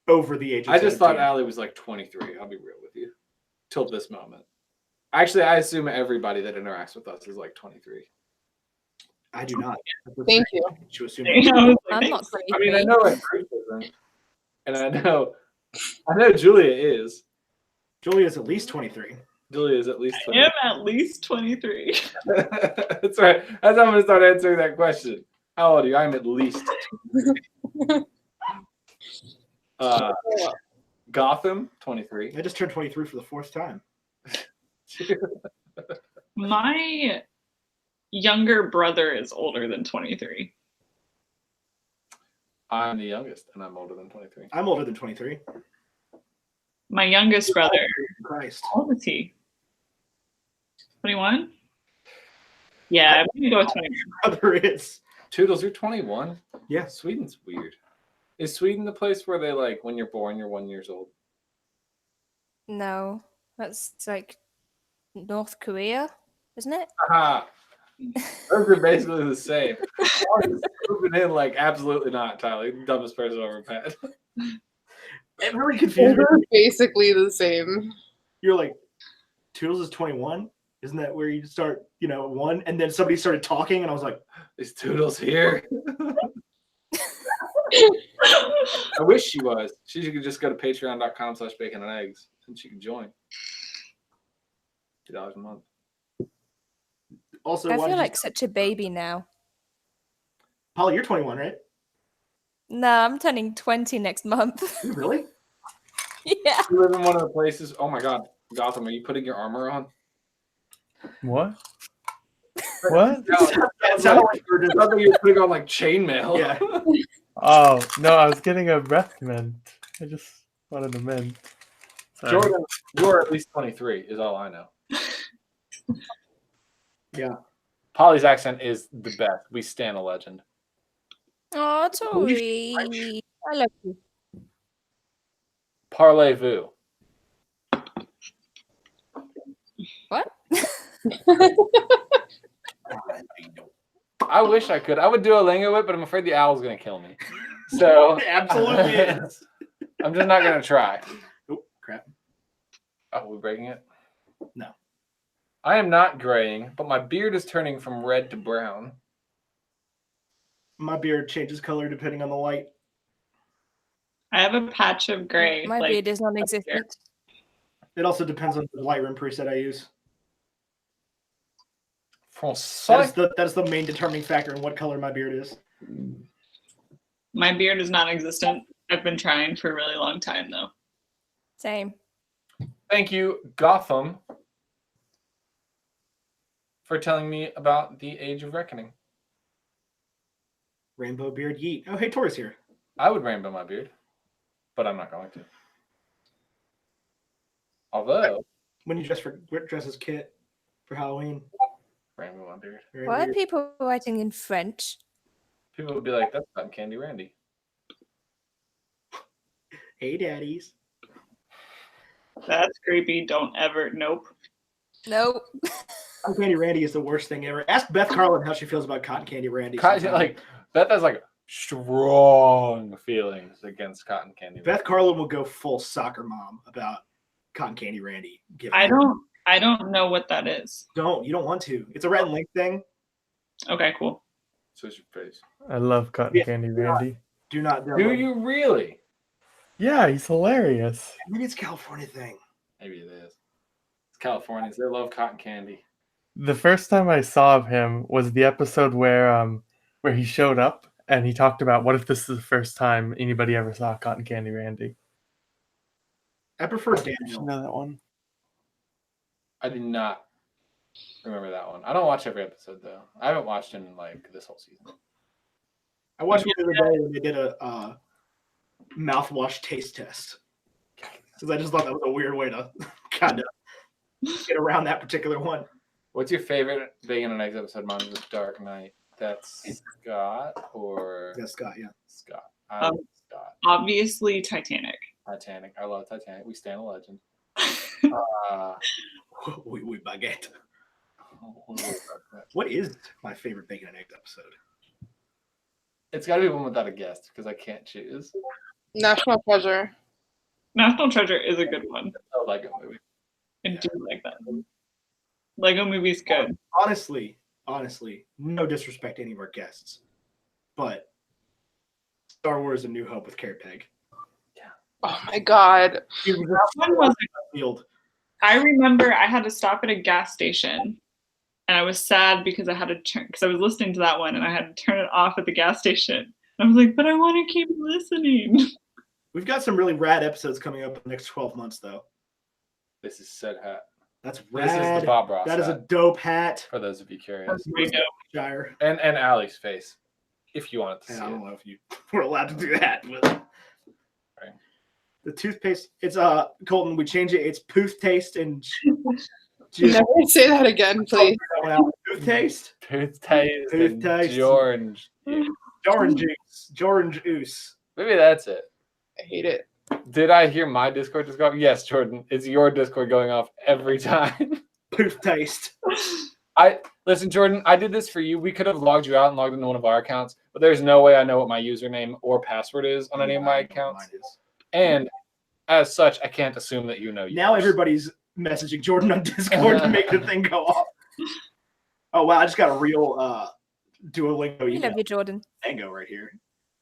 over the age of 17. I just thought Allie was like 23. I'll be real with you. Till this moment. Actually, I assume everybody that interacts with us is like 23. I do not. Thank you. To assume. I'm not I mean, 23. I know what Bruce isn't, and I know Julia is. Julia is at least 23. Julia is at least I 20. am at least 23. That's right. That's how I'm going to start answering that question. How old are you? I'm at least. Gotham, 23. I just turned 23 for the 4th time. My younger brother is older than 23. I'm the youngest, and I'm older than 23. I'm older than 23. My youngest brother, Christ. how old is he? 21? Yeah, I'm going to go with 21. Brother is. Toodles, you're 21? Yeah. Sweden's weird. Is Sweden the place where they, like, when you're born, you're 1 year old? No, that's like North Korea, isn't it? Aha! Those are basically the same. Moving in, like, absolutely not, Tyler. You're the dumbest person I've ever met. It really confused me. They're basically the same. You're like, Toodles is 21? Isn't that where you start, 1? And then somebody started talking, and I was like, Is Toodles here? I wish she was. She could just go to patreon.com/bacon and eggs, and she could join. $2 a month. also, I why feel did like such a baby now. Polly, you're 21, right? No, I'm turning 20 next month. Really? Yeah. You live in one of the places. Oh my God, Gotham, are you putting your armor on? What? What? It sounded like you were just- I thought you were putting on like chainmail. Yeah. Oh, no, I was getting a breath mint. I just wanted a mint. Sorry. Jordan, you're at least 23, is all I know. Yeah. Polly's accent is the best. We stand a legend. Oh, Tori. I love you. Parlez-vous. What? I wish I could. I would do a lingo it, but I'm afraid the owl's going to kill me. So It absolutely is. I'm just not going to try. Oh, crap. Oh, we're breaking it? No. I am not graying, but my beard is turning from red to brown. My beard changes color depending on the light. I have a patch of gray. My like, beard is non-existent. It also depends on the Lightroom preset I use. Français. That's the main determining factor in what color my beard is. My beard is non-existent. I've been trying for a really long time, though. Same. Thank you, Gotham, for telling me about the Age of Reckoning. Rainbow beard yeet. Oh, hey, Tori's here. I would rainbow my beard, but I'm not going to. Although, When you dress as Kit for Halloween. rainbow my beard. Why are people writing in French? People would be like, that's not Candy Randy. Hey, daddies. That's creepy. Don't ever. Nope. Nope. Cotton Candy Randy is the worst thing ever. Ask Beth Carlin how she feels about Cotton Candy Randy. Like, Beth has like strong feelings against Cotton Candy. Beth Carlin will go full soccer mom about Cotton Candy Randy. I don't know what that is. You don't want to. It's a Red and Link thing. Okay, cool. So it's your face. I love Cotton Candy Randy. Do not. Do you really? Yeah, he's hilarious. Maybe it's a California thing. Maybe it is. It's Californians. They love cotton candy. The first time I saw of him was the episode where he showed up and he talked about what if this is the first time anybody ever saw Cotton Candy Randy. I prefer You Daniel. know that one? I did not remember that one. I don't watch every episode though. I haven't watched him like this whole season. I watched it the other day when they did a mouthwash taste test. Because I just thought that was a weird way to kind of get around that particular one. What's your favorite Bacon and Eggs episode? Mine was Dark Knight. That's Scott or Yeah, Scott, yeah. Scott. I love Scott. Obviously, Titanic. Titanic. I love Titanic. We stand a legend. We baguette. What is my favorite Bacon and Eggs episode? It's got to be one without a guest because I can't choose. National Treasure. National Treasure is a good one. I like a movie. I do like that. Lego Movie's good. Honestly, honestly, no disrespect to any of our guests, but Star Wars: A New Hope with Carrot Peg. Oh my god. That one was field. I remember I had to stop at a gas station and I was sad because I had to turn because I was listening to that one and I had to turn it off at the gas station. I was like, but I want to keep listening. We've got some really rad episodes coming up in the next 12 months, though. This is said hat. That's rad. This is the Bob Ross That is a hat, dope hat. for those of you curious. That's pretty dope. Shire. And Allie's face, if you want to see I don't it. know if you were allowed to do that. But... Right. The toothpaste, it's Colton, we change it. It's poof taste and Never say that again, please. Toothtaste? Toothpaste. Toothpaste. Orange. Orange juice. Orange juice. Maybe that's it. I hate it. Did I hear my Discord just go off? Yes, Jordan. It's your Discord going off every time. Poof taste. Listen, Jordan, I did this for you. We could have logged you out and logged into one of our accounts, but there's no way I know what my username or password is on any of my accounts. And as such, I can't assume that you know yours. Now everybody's messaging Jordan on Discord to make the thing go off. Oh wow, I just got a real Duolingo We email. love you, Jordan. Tango right here.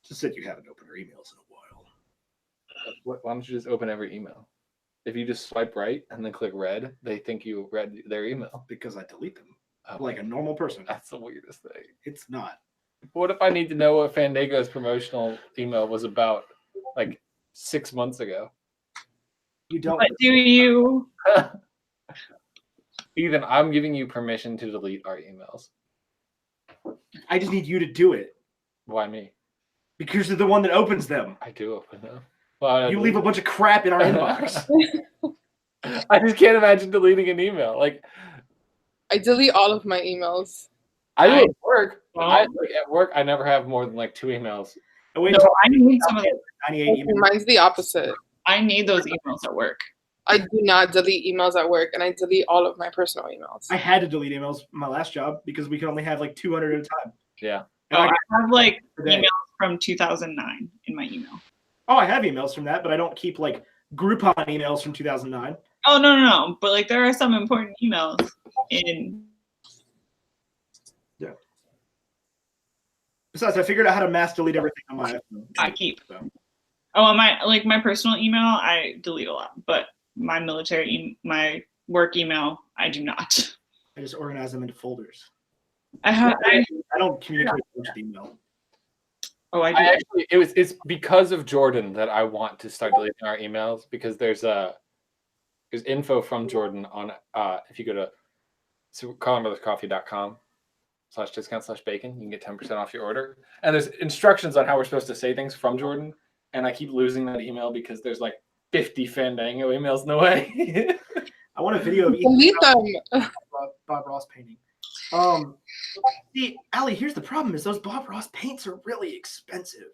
Just said you haven't opened your emails in a while. Why don't you just open every email? If you just swipe right and then click read, they think you read their email. Because I delete them Oh, like a normal person. that's the weirdest thing. It's not. What if I need to know what Fandango's promotional email was about like 6 months ago? You don't. But do you? Ethan, I'm giving you permission to delete our emails. I just need you to do it Why me? because you're the one that opens them. I do open them. Well, You leave a bunch of crap in our inbox. I just can't imagine deleting an email. Like I delete all of my emails. I do at work. Well- At work, I never have more than like 2 emails. Oh, wait, No, I need some of those. 98 emails. Mine's the opposite. I need those emails at work. I do not delete emails at work, and I delete all of my personal emails. I had to delete emails my last job because we could only have like 200 at a time. Yeah. And I have like today. emails from 2009 in my email. Oh, I have emails from that, but I don't keep like Groupon emails from 2009. Oh no! But like there are some important emails in. Yeah. Besides, I figured out how to mass delete everything on my iPhone. I keep. So. Oh, on my personal email, I delete a lot, but my my work email, I do not. I just organize them into folders. I don't communicate with email. Oh, I do. It's because of Jordan that I want to start deleting our emails because there's info from Jordan on if you go to carlinbrotherscoffee.com/discount/bacon, you can get 10% off your order. And there's instructions on how we're supposed to say things from Jordan. And I keep losing that email because there's like 50 Fandango emails in the way. I want a video of Delete them. Bob Ross painting. See, Allie, here's the problem: is those Bob Ross paints are really expensive,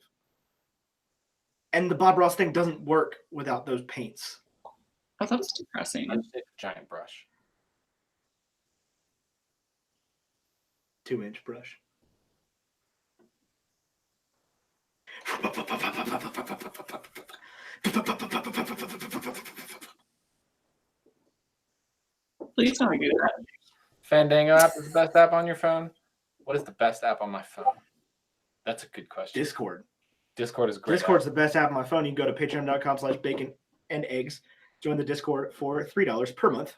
and the Bob Ross thing doesn't work without those paints. Oh, that's depressing. I just take a giant brush. 2-inch brush. Please don't do that. Fandango app is the best app on your phone? What is the best app on my phone? That's a good question. Discord. Discord is great. Discord's the best app on my phone. You can go to patreon.com/bacon and eggs. Join the Discord for $3 per month.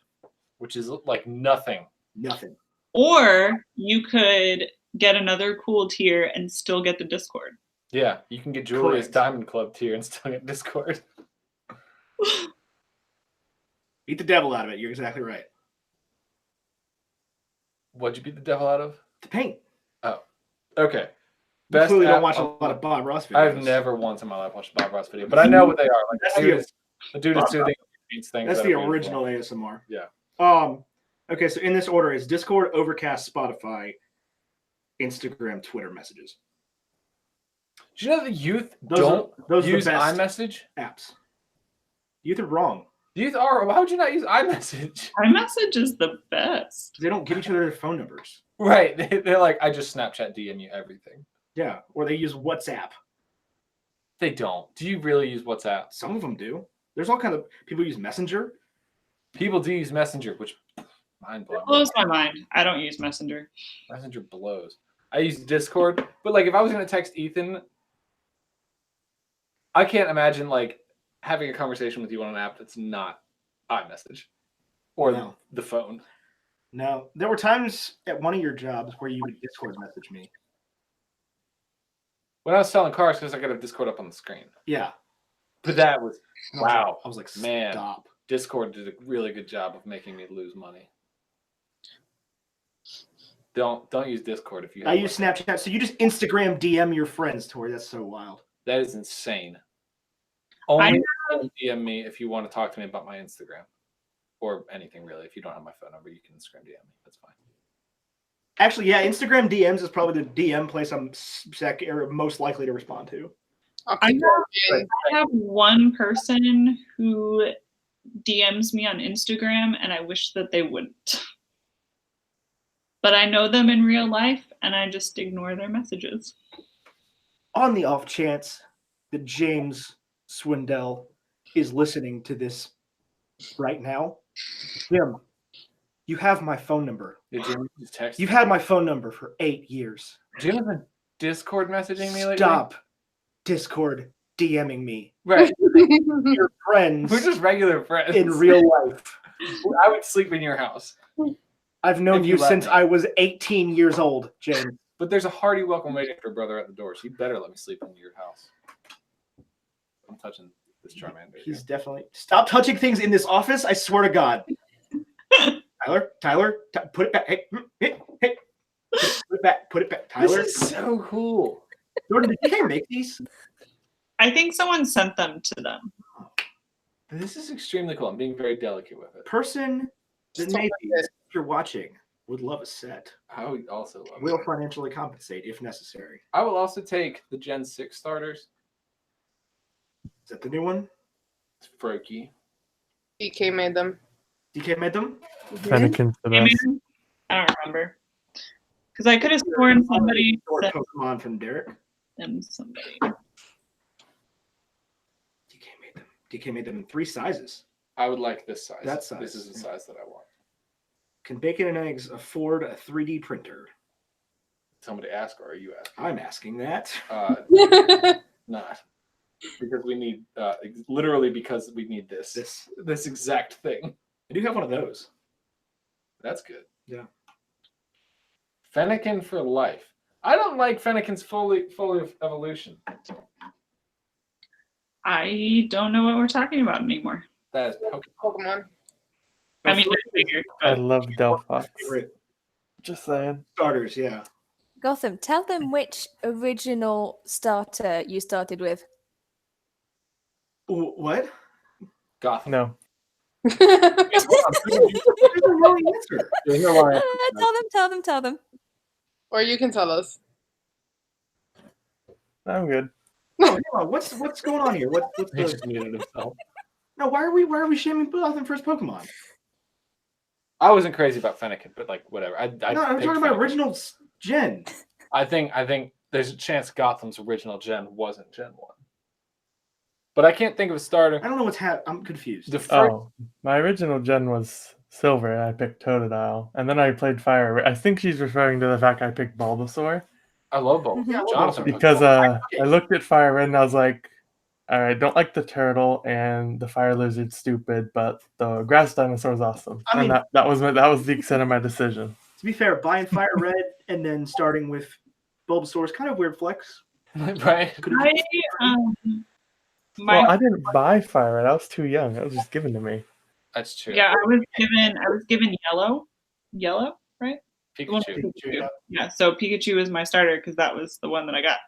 Which is like nothing. Nothing. Or you could get another cool tier and still get the Discord. Yeah, you can get Julia's Correct. Diamond Club tier and still get Discord. Beat the devil out of it. You're exactly right. What'd you beat the devil out of? The paint. Oh, okay. You Best clearly app don't watch a on- lot of Bob Ross videos. I've never once in my life watched a Bob Ross video, but I know what they are. Like That's the dude is soothing beats things. That's that the are beautiful. original ASMR. Yeah. Okay, so in this order is Discord, Overcast, Spotify, Instagram, Twitter messages. Do you know the youth Those don't are use the best iMessage? apps. Youth are wrong. Youth are. Why would you not use iMessage? iMessage is the best. They don't give each other their phone numbers. Right. They're like, I just Snapchat DM you everything. Yeah, or they use WhatsApp. They don't. Do you really use WhatsApp? Some of them do. There's all kind of people use Messenger. People do use Messenger, which mind blowing. It blows my mind. I don't use Messenger. Messenger blows. I use Discord, but like if I was gonna text Ethan, I can't imagine like having a conversation with you on an app that's not iMessage or the phone. No, there were times at one of your jobs where you would Discord message me. When I was selling cars, because I got a Discord up on the screen. Yeah. But that was wow. I was like, man, stop. Discord did a really good job of making me lose money. Don't use Discord if you. I use Snapchat, so you just Instagram DM your friends, Tori. That's so wild. That is insane. Only DM me if you want to talk to me about my Instagram or anything really. If you don't have my phone number, you can Instagram DM me. That's fine. Actually, yeah, Instagram DMs is probably the DM place I'm most likely to respond to. I have one person who DMs me on Instagram, and I wish that they wouldn't. But I know them in real life, and I just ignore their messages. On the off chance that James Swindell is listening to this right now, Jim, you have my phone number. Did Jim just text? You've had my phone number for 8 years. Jim has been Discord messaging me lately. Stop Discord DMing me. Right. Your friends. We're just regular friends. In real life. I would sleep in your house. I've known you since I was 18 years old, James. But there's a hearty welcome waiting for brother at the door, so you better let me sleep in your house. I'm touching this Charmander. He's definitely... Stop touching things in this office, I swear to God. Tyler, put it back. Hey, put it back. Put it back. Tyler. This is so cool. Jordan, did you make these? I think someone sent them to them. This is extremely cool. I'm being very delicate with it. Person that made these, if you're watching, would love a set. I would also love Will financially compensate if necessary. I will also take the Gen 6 starters. Is that the new one? It's Froakie. DK made them. DK made them? Fennekin's the best. I don't remember. Because I could have sworn somebody said Pokemon from Derek. Somebody. DK made them in 3 sizes. I would like this size. That size. This is the size that I want. Can Bacon and Eggs afford a 3D printer? Somebody ask, or are you asking? I'm asking that. Not. Because we need, literally because we need this exact thing. I do have one of those. That's good. Yeah. Fennekin for life. I don't like Fennekin's fully evolution. I don't know what we're talking about anymore. That is Pokemon. I mean, I figured. I love Delphox. Just saying. Starters, yeah. Gotham, tell them which original starter you started with. What? Gotham. No. Tell them. Or you can tell us. I'm good. No, what's going on here? What's He just muted himself. No, why are we shaming Gotham for his Pokemon? I wasn't crazy about Fennekin, but like whatever. I'm talking about original gen. I think there's a chance Gotham's original gen wasn't Gen 1. But I can't think of a starter. I don't know what's happening. I'm confused. My original gen was Silver, and I picked Totodile. And then I played Fire. I think she's referring to the fact I picked Bulbasaur. I love Bulbasaur. Yeah, Jonathan. Because I looked at Fire Red and I was like, I don't like the turtle and the fire lizard stupid, but the grass dinosaur is awesome. I mean, that was the extent of my decision. To be fair, buying Fire Red and then starting with Bulbasaur is kind of weird flex. Right. I didn't buy Fire Red. I was too young. It was just given to me. That's true. Yeah, I was given yellow. Yellow, right? Pikachu. Yeah, so Pikachu was my starter because that was the one that I got.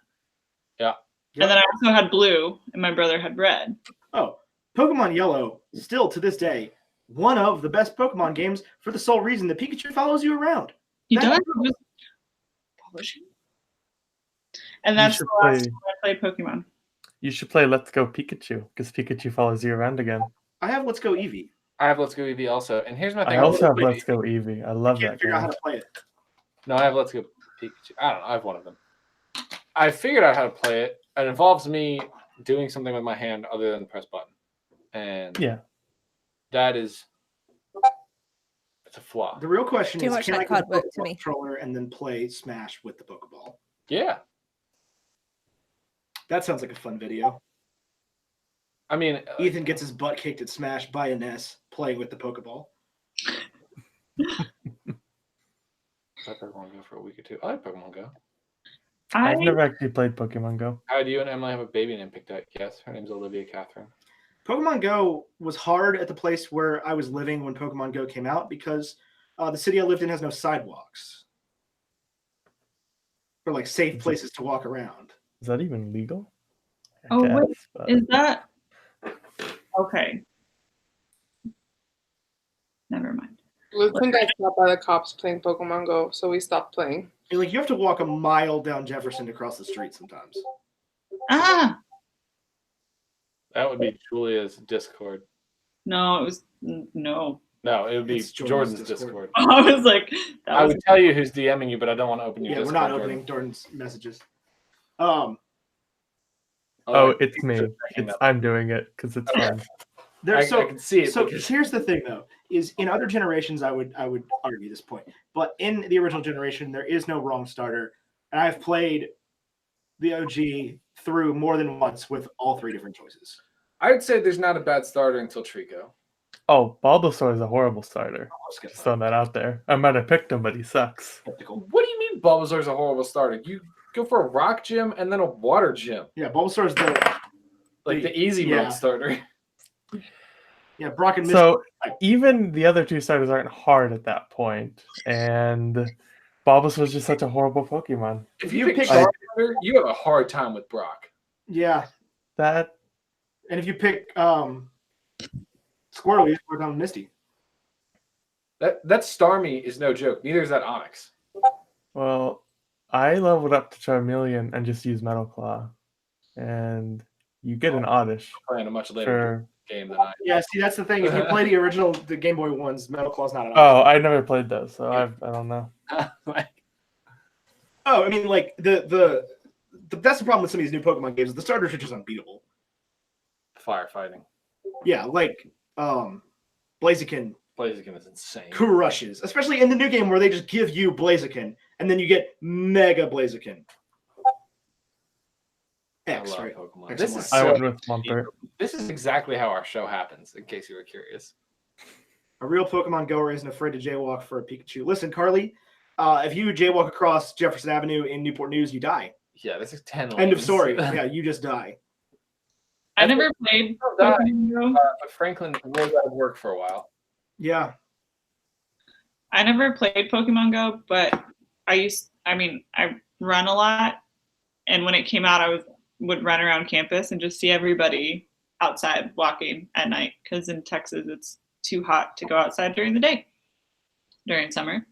Yeah. And then I also had blue, and my brother had red. Oh, Pokemon Yellow, still to this day, one of the best Pokemon games for the sole reason that Pikachu follows you around. He does. And that's the last time I played Pokemon. You should play Let's Go Pikachu, because Pikachu follows you around again. I have Let's Go Eevee. I have Let's Go Eevee also. And here's my thing. I also have Let's Go Eevee. I love that game. Figure out how to play it. No, I have Let's Go Pikachu. I don't know. I have one of them. I figured out how to play it. It involves me doing something with my hand other than press button. And yeah, that is It's a flaw. The real question Too is, much can I like get a hard work to Pokeball me. controller and then play Smash with the Pokeball? Yeah. That sounds like a fun video. I mean, Ethan gets his butt kicked at Smash by a Ness playing with the Pokeball. let Pokemon Go for a week or two. I like Pokemon Go. I've never actually played Pokemon Go. How do you and Emily have a baby name picked out? Yes, her name's Olivia Catherine. Pokemon Go was hard at the place where I was living when Pokemon Go came out because the city I lived in has no sidewalks or like safe places to walk around. Is that even legal? Oh, wait, is that okay? Never mind. Luton got stopped by the cops playing Pokemon Go, so we stopped playing. Like you have to walk a mile down Jefferson to cross the street sometimes. Ah, That would be Julia's Discord. no, it was no. No, it would be It's Jordan's Discord. I was like, that I was would tell you who's DMing you, but I don't want to open your Yeah, we're Discord. not opening Jordan's messages. Oh, it's me. I'm doing it because it's fun. I can see it. So because- here's the thing, though: is in other generations, I would argue this point, but in the original generation, there is no wrong starter, and I've played the OG through more than once with all three different choices. I would say there's not a bad starter until Trico. Oh, Bulbasaur is a horrible starter. Just throwing that out there. I might have picked him, but he sucks. What do you mean Bulbasaur's a horrible starter? You go for a rock gym and then a water gym. Yeah, Bulbasaur's the easy mode starter. Yeah, Brock and So even the other two starters aren't hard at that point, and Bulbasaur is just such a horrible Pokemon. If you pick Charmander, you have a hard time with Brock. Yeah, and if you pick Squirtle, you score down with Misty. That Starmie is no joke. Neither is that Onyx. Well, I leveled up to Charmeleon and just used Metal Claw, and you get an Oddish. Playing a much later game than I. Yeah, see, that's the thing. If you play the original, the Game Boy ones, Metal Claw's not an option. Oh, I never played those, so I don't know. Oh, I mean, like the that's the problem with some of these new Pokemon games. The starters are just unbeatable. Firefighting. Yeah, like Blaziken. Blaziken is insane. Crushes, especially in the new game where they just give you Blaziken and then you get Mega Blaziken. X, right? Pokemon. This is I went with Lumpert. This is exactly how our show happens, in case you were curious. A real Pokemon goer isn't afraid to jaywalk for a Pikachu. Listen, Carly, if you jaywalk across Jefferson Avenue in Newport News, you die. Yeah, this is 10 End of story. Yeah, you just die. I never played Pokemon Go. But Franklin was out of work for a while. Yeah. I never played Pokemon Go, but I run a lot, and when it came out, I would run around campus and just see everybody outside walking at night, because in Texas it's too hot to go outside during the day during summer.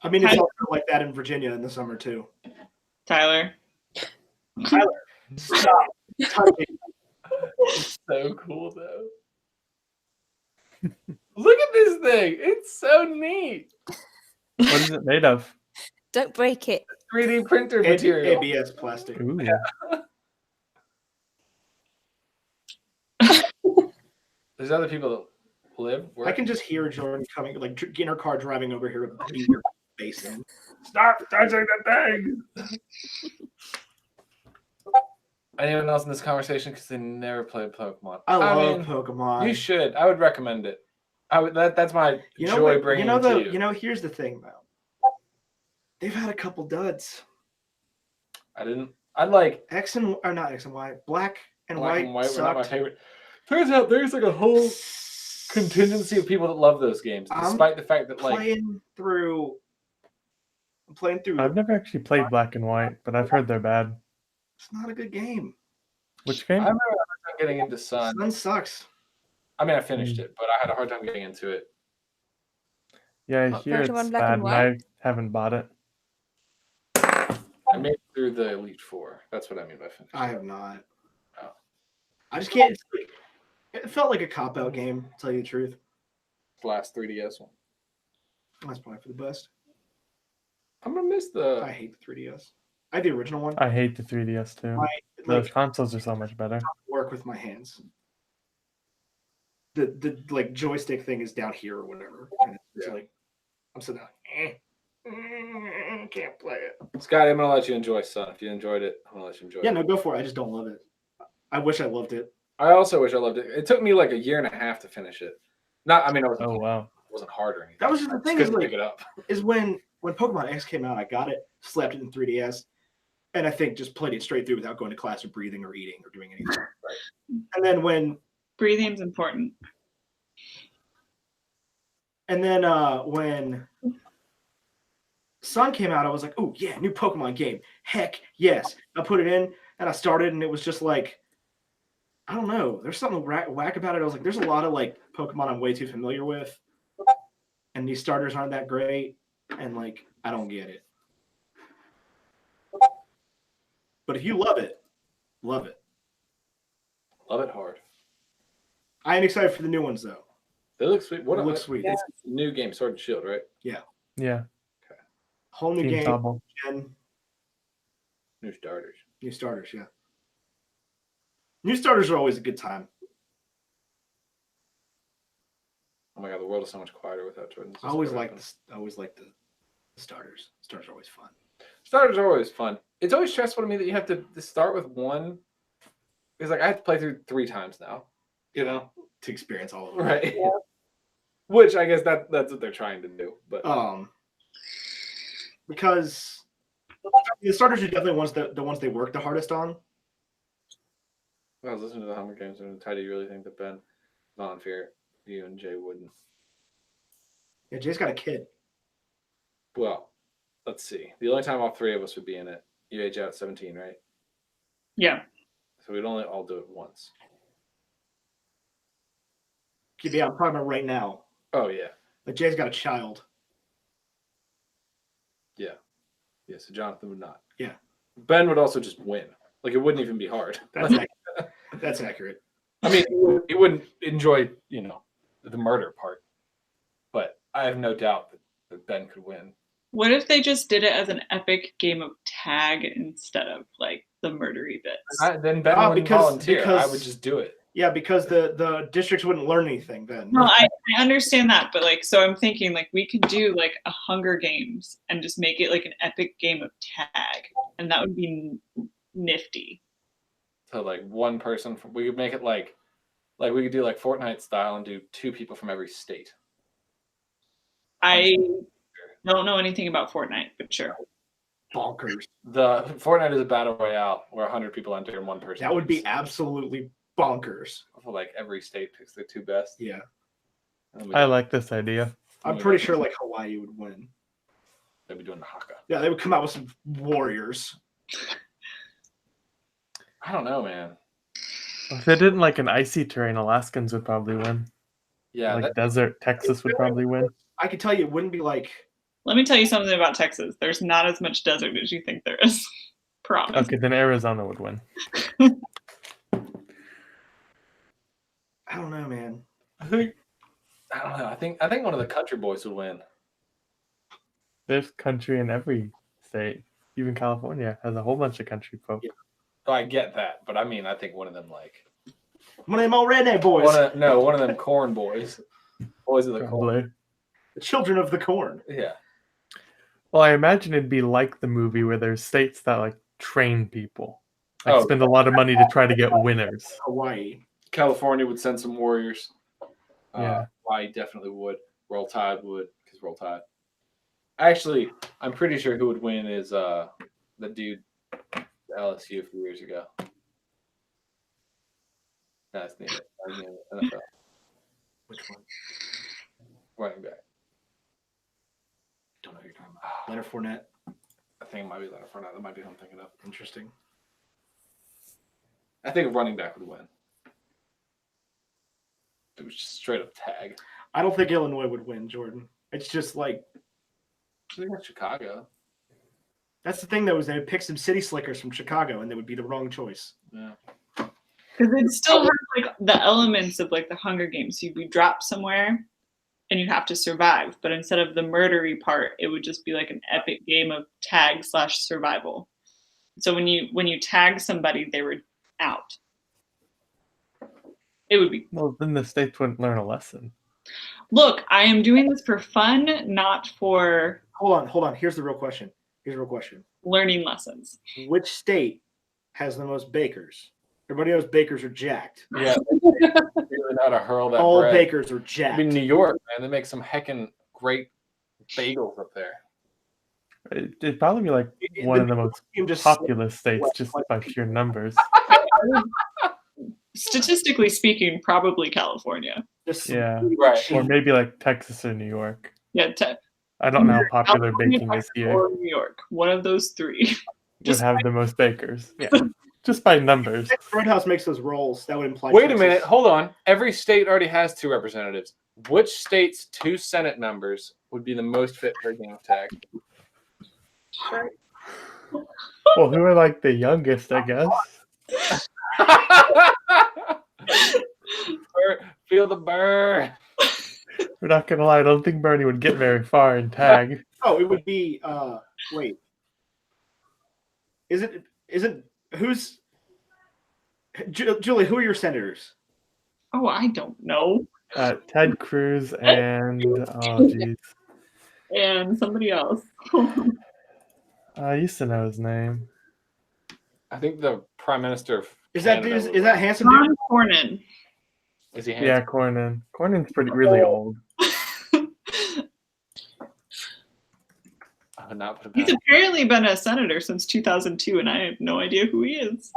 I mean, it's also like that in Virginia in the summer too. Tyler, stop touching. It's so cool though. Look at this thing. It's so neat. What is it made of? Don't break it. 3D printer material. ABS plastic. Ooh. There's other people that live. I can just hear Jordan coming, like in her car driving over here with beating your face in. Stop touching the thing. Anyone else in this conversation because they never played Pokemon? I love Pokemon. You should. I would recommend it. That's my joy bringing it to you. You know, here's the thing though. They've had a couple duds. I like X and or not X and Y. Black and Black White were not my sucked. favorite. Turns out there's like a whole contingency of people that love those games, despite the fact that I'm playing through. I've never actually played Black and White, but I've heard they're bad. It's not a good game. Which game? I remember getting into Sun. Sun sucks. I mean, I finished it, but I had a hard time getting into it. Yeah, I hear it's Pokemon Black bad, and and I haven't bought it. I made it through the Elite Four. That's what I mean by finished. I have not. Oh. I just can't. It felt like a cop-out game, to tell you the truth. The last 3DS one. That's probably for the best. I'm gonna miss the. I hate the 3DS. I had the original one. I hate the 3DS too. Those consoles are so much better. Work with my hands. the like joystick thing is down here or whatever. And it's like I'm sitting there like, can't play it. Scotty, I'm gonna let you enjoy Sun. If you enjoyed it, I'm gonna let you enjoy it. Yeah, no, go for it. I just don't love it. I wish I loved it. I also wish I loved it. It took me like a year and a half to finish it. I wasn't hard or anything. That was just the thing. Is like, pick it up. Is when Pokemon X came out, I got it, slapped it in 3DS, and I think just played it straight through without going to class or breathing or eating or doing anything. Right. And then when breathing's important. And then when Sun came out, I was like, oh yeah, new Pokemon game. Heck yes. I put it in and I started and it was just like, I don't know. There's something whack about it. I was like, there's a lot of like Pokemon I'm way too familiar with. And these starters aren't that great. And like, I don't get it. But if you love it, love it. Love it hard. I am excited for the new ones though. They look sweet. It looks sweet. It's a new game, Sword and Shield, right? Yeah. Yeah. Okay. Whole new game. Double. And new starters. New starters, yeah. New starters are always a good time. Oh my god, the world is so much quieter without Jordan. I always like the starters. Starters are always fun. Starters are always fun. It's always stressful to me that you have to start with one. It's like I have to play through 3 times now. You know? To experience all of them. Right. Yeah. Which I guess that's what they're trying to do. But because the starters are definitely the ones they work the hardest on. I was listening to the Hunger Games and Ty, do you really think that Ben not unfair? You and Jay wouldn't. Yeah, Jay's got a kid. Well, let's see. The only time all 3 of us would be in it, you age out at 17, right? Yeah. So we'd only all do it once. Yeah, I'm talking about right now. Oh, yeah. But Jay's got a child. Yeah. Yeah, so Jonathan would not. Yeah. Ben would also just win. Like, it wouldn't even be hard. That's accurate. I mean, he wouldn't enjoy, the murder part. But I have no doubt that Ben could win. What if they just did it as an epic game of tag instead of, like, the murdery bits? Then Ben wouldn't volunteer. I would just do it. Yeah, because the districts wouldn't learn anything then. No, I understand that, but like, so I'm thinking like we could do like a Hunger Games and just make it like an epic game of tag, and that would be nifty. So like one person, we could make it like we could do like Fortnite style and do 2 people from every state. I don't know anything about Fortnite, but sure. Bonkers. The Fortnite is a battle royale where 100 people enter and 1 person. That would be absolutely bonkers. Like every state picks the 2 best. Yeah. I like this idea. I'm pretty sure like Hawaii would win. They'd be doing the haka. Yeah, they would come out with some warriors. I don't know, man. If they didn't like an icy terrain, Alaskans would probably win. Yeah. Like desert, Texas would probably win. I could tell you it wouldn't be like... Let me tell you something about Texas. There's not as much desert as you think there is. Promise. Okay, then Arizona would win. I don't know, man. I don't know. I think one of the country boys would win. There's country in every state. Even California has a whole bunch of country folk. Yeah. Oh, I get that, but I mean, I think one of them like one of them old redneck boys. One of them corn boys. Boys of the corn. The children of the corn. Yeah. Well, I imagine it'd be like the movie where there's states that like train people. Like spend a lot of money to try to get winners. Hawaii. California would send some warriors. Yeah. Hawaii definitely would. Roll Tide would, because Roll Tide. Actually, I'm pretty sure who would win is the dude at LSU a few years ago. That's the NFL. Which one? Running back. Don't know who you're talking about. Leonard Fournette. I think it might be Leonard Fournette. That might be who I'm thinking of. Interesting. I think a running back would win. It was just straight up tag. I don't think Illinois would win, Jordan. It's just like... I think that's Chicago. That's the thing, though, is they would pick some city slickers from Chicago, and they would be the wrong choice. Yeah. Because it still has like the elements of like the Hunger Games. You'd be dropped somewhere, and you'd have to survive. But instead of the murdery part, it would just be like an epic game of tag/survival. So when you tag somebody, they were out. It would be. Well, then the states wouldn't learn a lesson. Look, I am doing this for fun, not for. Hold on. Here's the real question. Learning lessons. Which state has the most bakers? Everybody knows bakers are jacked. Yeah, they really know how to hurl that All bread. bakers are jacked. I mean, New York, man, they make some heckin' great bagels up there. It'd probably be like one of the most populous states just by pure numbers. Statistically speaking, probably California. Yeah, right. Or maybe like Texas or New York. Yeah, I don't know how popular baking is here. Or New York, one of those three. Would have the most bakers. Yeah, just by numbers. If Roadhouse makes those rolls, that would imply. Wait a minute, hold on. Every state already has 2 representatives. Which state's 2 Senate members would be the most fit for a game of tag? Sure. Well, who are like the youngest, I guess? Feel the burn. We're not gonna lie, I don't think Bernie would get very far in tag. Oh, it would be wait. Is it who's Julie, who are your senators? Oh, I don't know. Ted Cruz and oh geez. And somebody else. I used to know his name. I think the Prime Minister of Is that handsome John dude? Cornyn. Is he handsome? Yeah, Cornyn. Cornyn's really old. I would not put He's that. apparently been a senator since 2002, and I have no idea who he is.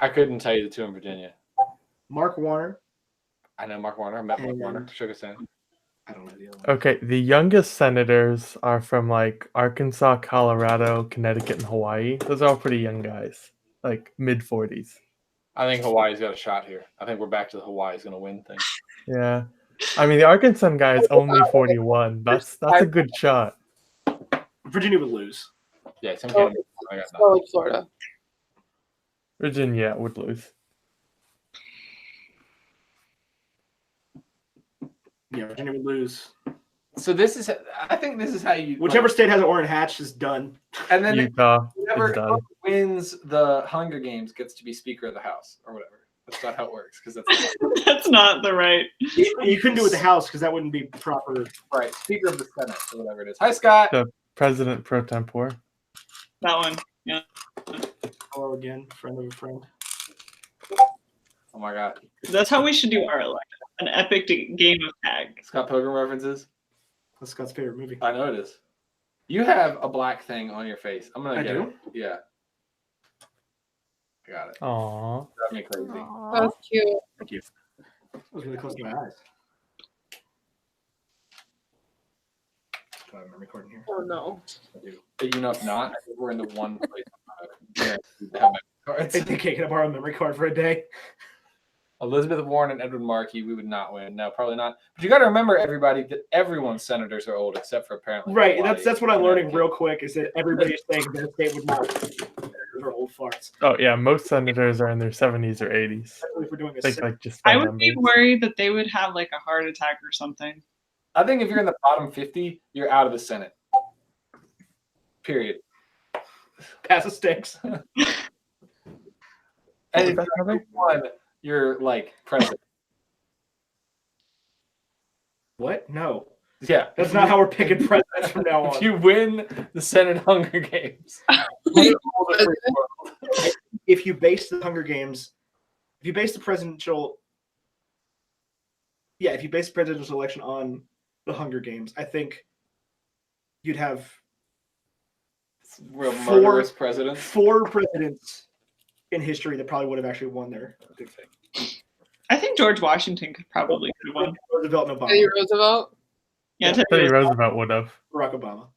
I couldn't tell you the 2 in Virginia. Mark Warner. I know Mark Warner. I met Mark Warner. Shook his hand. I don't know the other one. Okay, the youngest senators are from like Arkansas, Colorado, Connecticut, and Hawaii. Those are all pretty young guys, like mid-40s. I think Hawaii's got a shot here. I think we're back to the Hawaii's going to win thing. Yeah, I mean the Arkansas guy is only 41. That's a good shot. Virginia would lose. Yeah, Tim Kennedy. I got Oh, Florida. Virginia would lose. Yeah, Virginia would lose. So I think this is how you. Whichever state has an orange hatch is done. And then Utah whoever wins the Hunger Games gets to be Speaker of the House or whatever. That's not how it works because That's not the right. You couldn't do it with the House because that wouldn't be proper. Right, Speaker of the Senate or whatever it is. Hi, Scott. The president pro tempore. That one. Yeah. Hello again, friend of a friend. Oh my God. That's how we should do our election. An epic game of tag. Scott Pilgrim references. That's Scott's favorite movie. I know it is. You have a black thing on your face. I'm gonna I get do? it. Yeah. I got it. Aww. Drive me crazy. That's cute. Thank you. That was really close to my eyes. Do I have my recording here? Oh no. I do. But you know, if not, I think we're in the one place to have my cards. I think I can borrow a memory card for a day. Elizabeth Warren and Edward Markey, we would not win. No, probably not. But you got to remember, everybody, that everyone's senators are old except for apparently. Right, Hawaii. that's what I'm learning real quick is that everybody's saying that the state would not. Those are old farts. Oh yeah, most senators are in their 70s or 80s. Especially if we're doing a Think set. like just by I would be numbers. worried that they would have like a heart attack or something. I think if you're in the bottom 50, you're out of the Senate. Period. Pass the sticks. And if you're one, you're like president. What? No. Yeah. That's not how we're picking presidents from now on. If you win the Senate Hunger Games, If you base the Hunger Games, if you base the presidential election on the Hunger Games, I think you'd have real murderous presidents. 4 presidents in history that probably would have actually won their big thing. I think George Washington could probably have won. Roosevelt and Obama. Teddy Roosevelt. Yeah, Teddy Roosevelt would have. Barack Obama.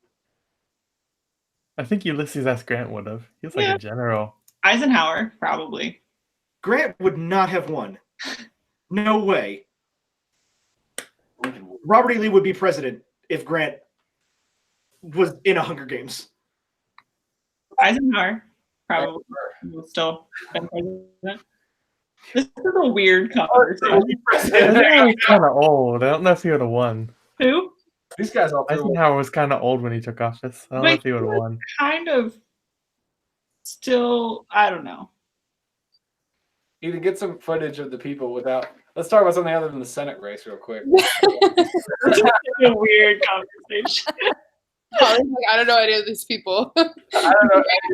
I think Ulysses S. Grant would have. He was like a general. Eisenhower, probably. Grant would not have won. No way. Robert E. Lee would be president if Grant was in a Hunger Games. Eisenhower, probably. Will still been president. This is a weird conversation. Eisenhower was kind of old. I don't know if he would have won. Who? These guys all threw Eisenhower was kind of old when he took office. I don't know if he would have won. Kind of still, I don't know. You can get some footage of the people without. Let's talk about something other than the Senate race real quick. It's a weird conversation. Probably like, I don't know any of these people. I don't know. I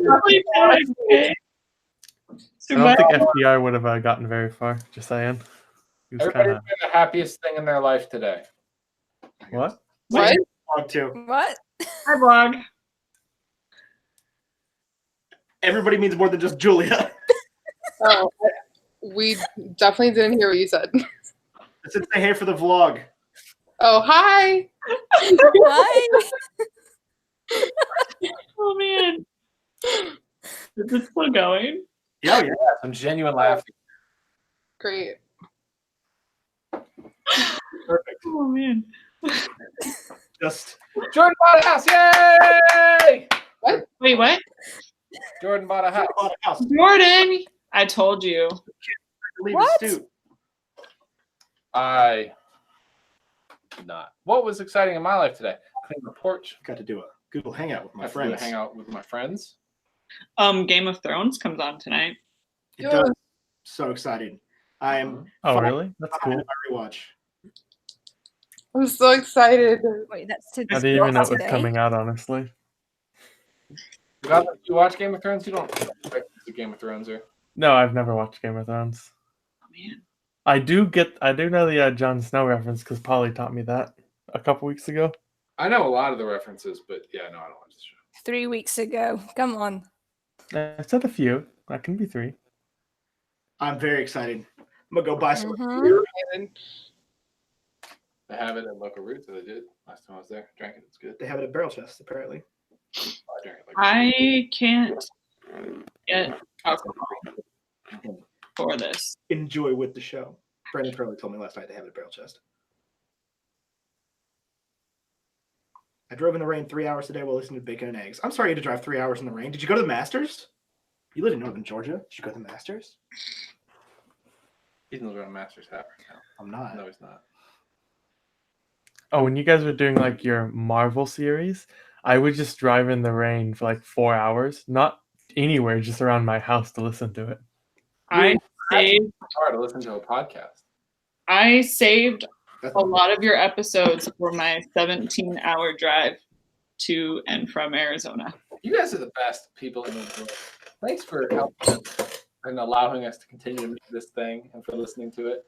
don't think FDR would have gotten very far. Just saying. He was Everybody's kinda... doing the happiest thing in their life today. What? What? Blog too. What? Hi, blog. Everybody means more than just Julia. Oh, we definitely didn't hear what you said. It's say hey for the vlog. Oh, hi. Hi. Oh man. Is this still going? Yeah, yeah. Some genuine laughing. Great. Perfect. Oh man. Just Jordan bought a house! Yay! Wait, what? Jordan bought a house. Jordan! I told you. leave What? the stew. I did not. What was exciting in my life today? Clean the porch. Got to do a Google Hangout with my I flew friends. to hang out with my friends. Game of Thrones comes on tonight. It does. So excited. I am. Oh, fine really? That's cool. with my rewatch. I'm so excited. Wait, that's to I didn't even know it was today. coming out, honestly. You watch Game of Thrones? You don't expect the Game of Thrones or? No, I've never watched Game of Thrones. Oh man. I do know the Jon Snow reference because Polly taught me that a couple weeks ago. I know a lot of the references, but yeah, no, I don't watch the show. 3 weeks ago. Come on. I said a few. That can be 3. I'm very excited. I'm gonna go buy some. Mhm. They have it at local roots, so they did. Last time I was there, drank it. It's good. They have it at Barrel Chest, apparently. I drank it like I can't get alcohol for this. Enjoy with the show. Brandon Curley told me last night they have it at Barrel Chest. I drove in the rain 3 hours today while listening to Bacon and Eggs. I'm sorry you had to drive 3 hours in the rain. Did you go to the Masters? You live in Northern Georgia. Did you go to the Masters? He's not wearing a Masters hat right now. I'm not. No, he's not. Oh, when you guys were doing like your Marvel series, I would just drive in the rain for like 4 hours, not anywhere, just around my house to listen to it. I saved It's hard to listen to a podcast. a lot of your episodes for my 17-hour drive to and from Arizona. You guys are the best people in the world. Thanks for helping us and allowing us to continue to make this thing and for listening to it.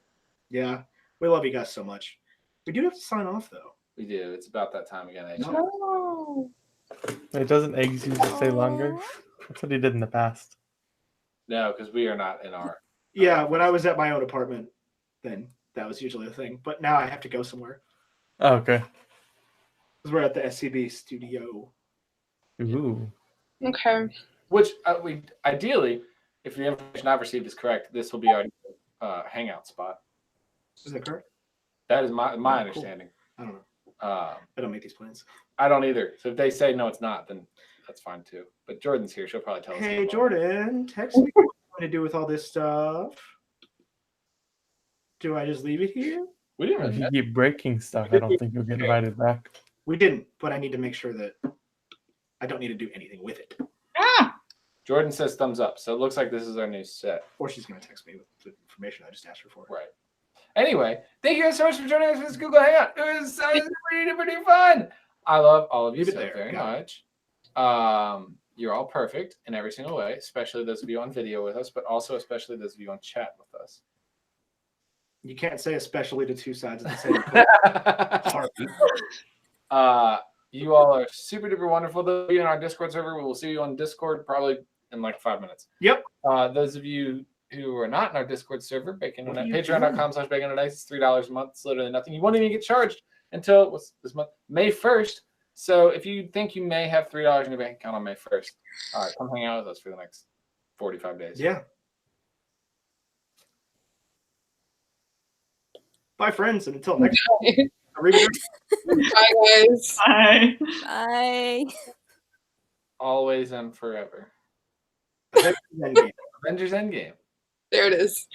Yeah, we love you guys so much. We do have to sign off, though. We do. It's about that time again. Actually. No. It doesn't eggs usually stay longer. That's what he did in the past. No, because we are not in our. Yeah, when I was at my own apartment, then that was usually a thing. But now I have to go somewhere. Oh, okay. Because we're at the SCB studio. Ooh. Okay. Which we ideally, if the information I've received is correct, this will be our hangout spot. Is that correct? That is my Cool. understanding. I don't know. I I don't make these plans. don't either. So if they say no, it's not, then that's fine too. But Jordan's here; she'll probably tell us. Hey, Jordan, text me what you want to do with all this stuff. Do I just leave it here? We didn't If really. you keep breaking stuff, I don't think you'll get invited back. We didn't, but I need to make sure that I don't need to do anything with it. Ah! Jordan says thumbs up, so it looks like this is our new set. Or she's going to text me with the information I just asked her for. Right. Anyway, thank you guys so much for joining us for this Google Hangout. It was pretty fun. I love all of you Leave it so there. very Got much. You're all perfect in every single way, especially those of you on video with us, but also especially those of you on chat with us. You can't say especially to two sides of the same coin. You all are super duper wonderful. Those of you in our Discord server, we will see you on Discord probably in like 5 minutes. Yep. Those of you who are not in our Discord server, What are you patreon.com/baconanddice. It's $3 a month. It's literally nothing. You won't even get charged until what's this month? May 1st. So if you think you may have $3 in your bank account on May 1st, all right, come hang out with us for the next 45 days. Yeah. Bye, friends, and until next time. Bye, guys. Bye. Bye. Always and forever. Avengers Endgame. Avengers Endgame. There it is.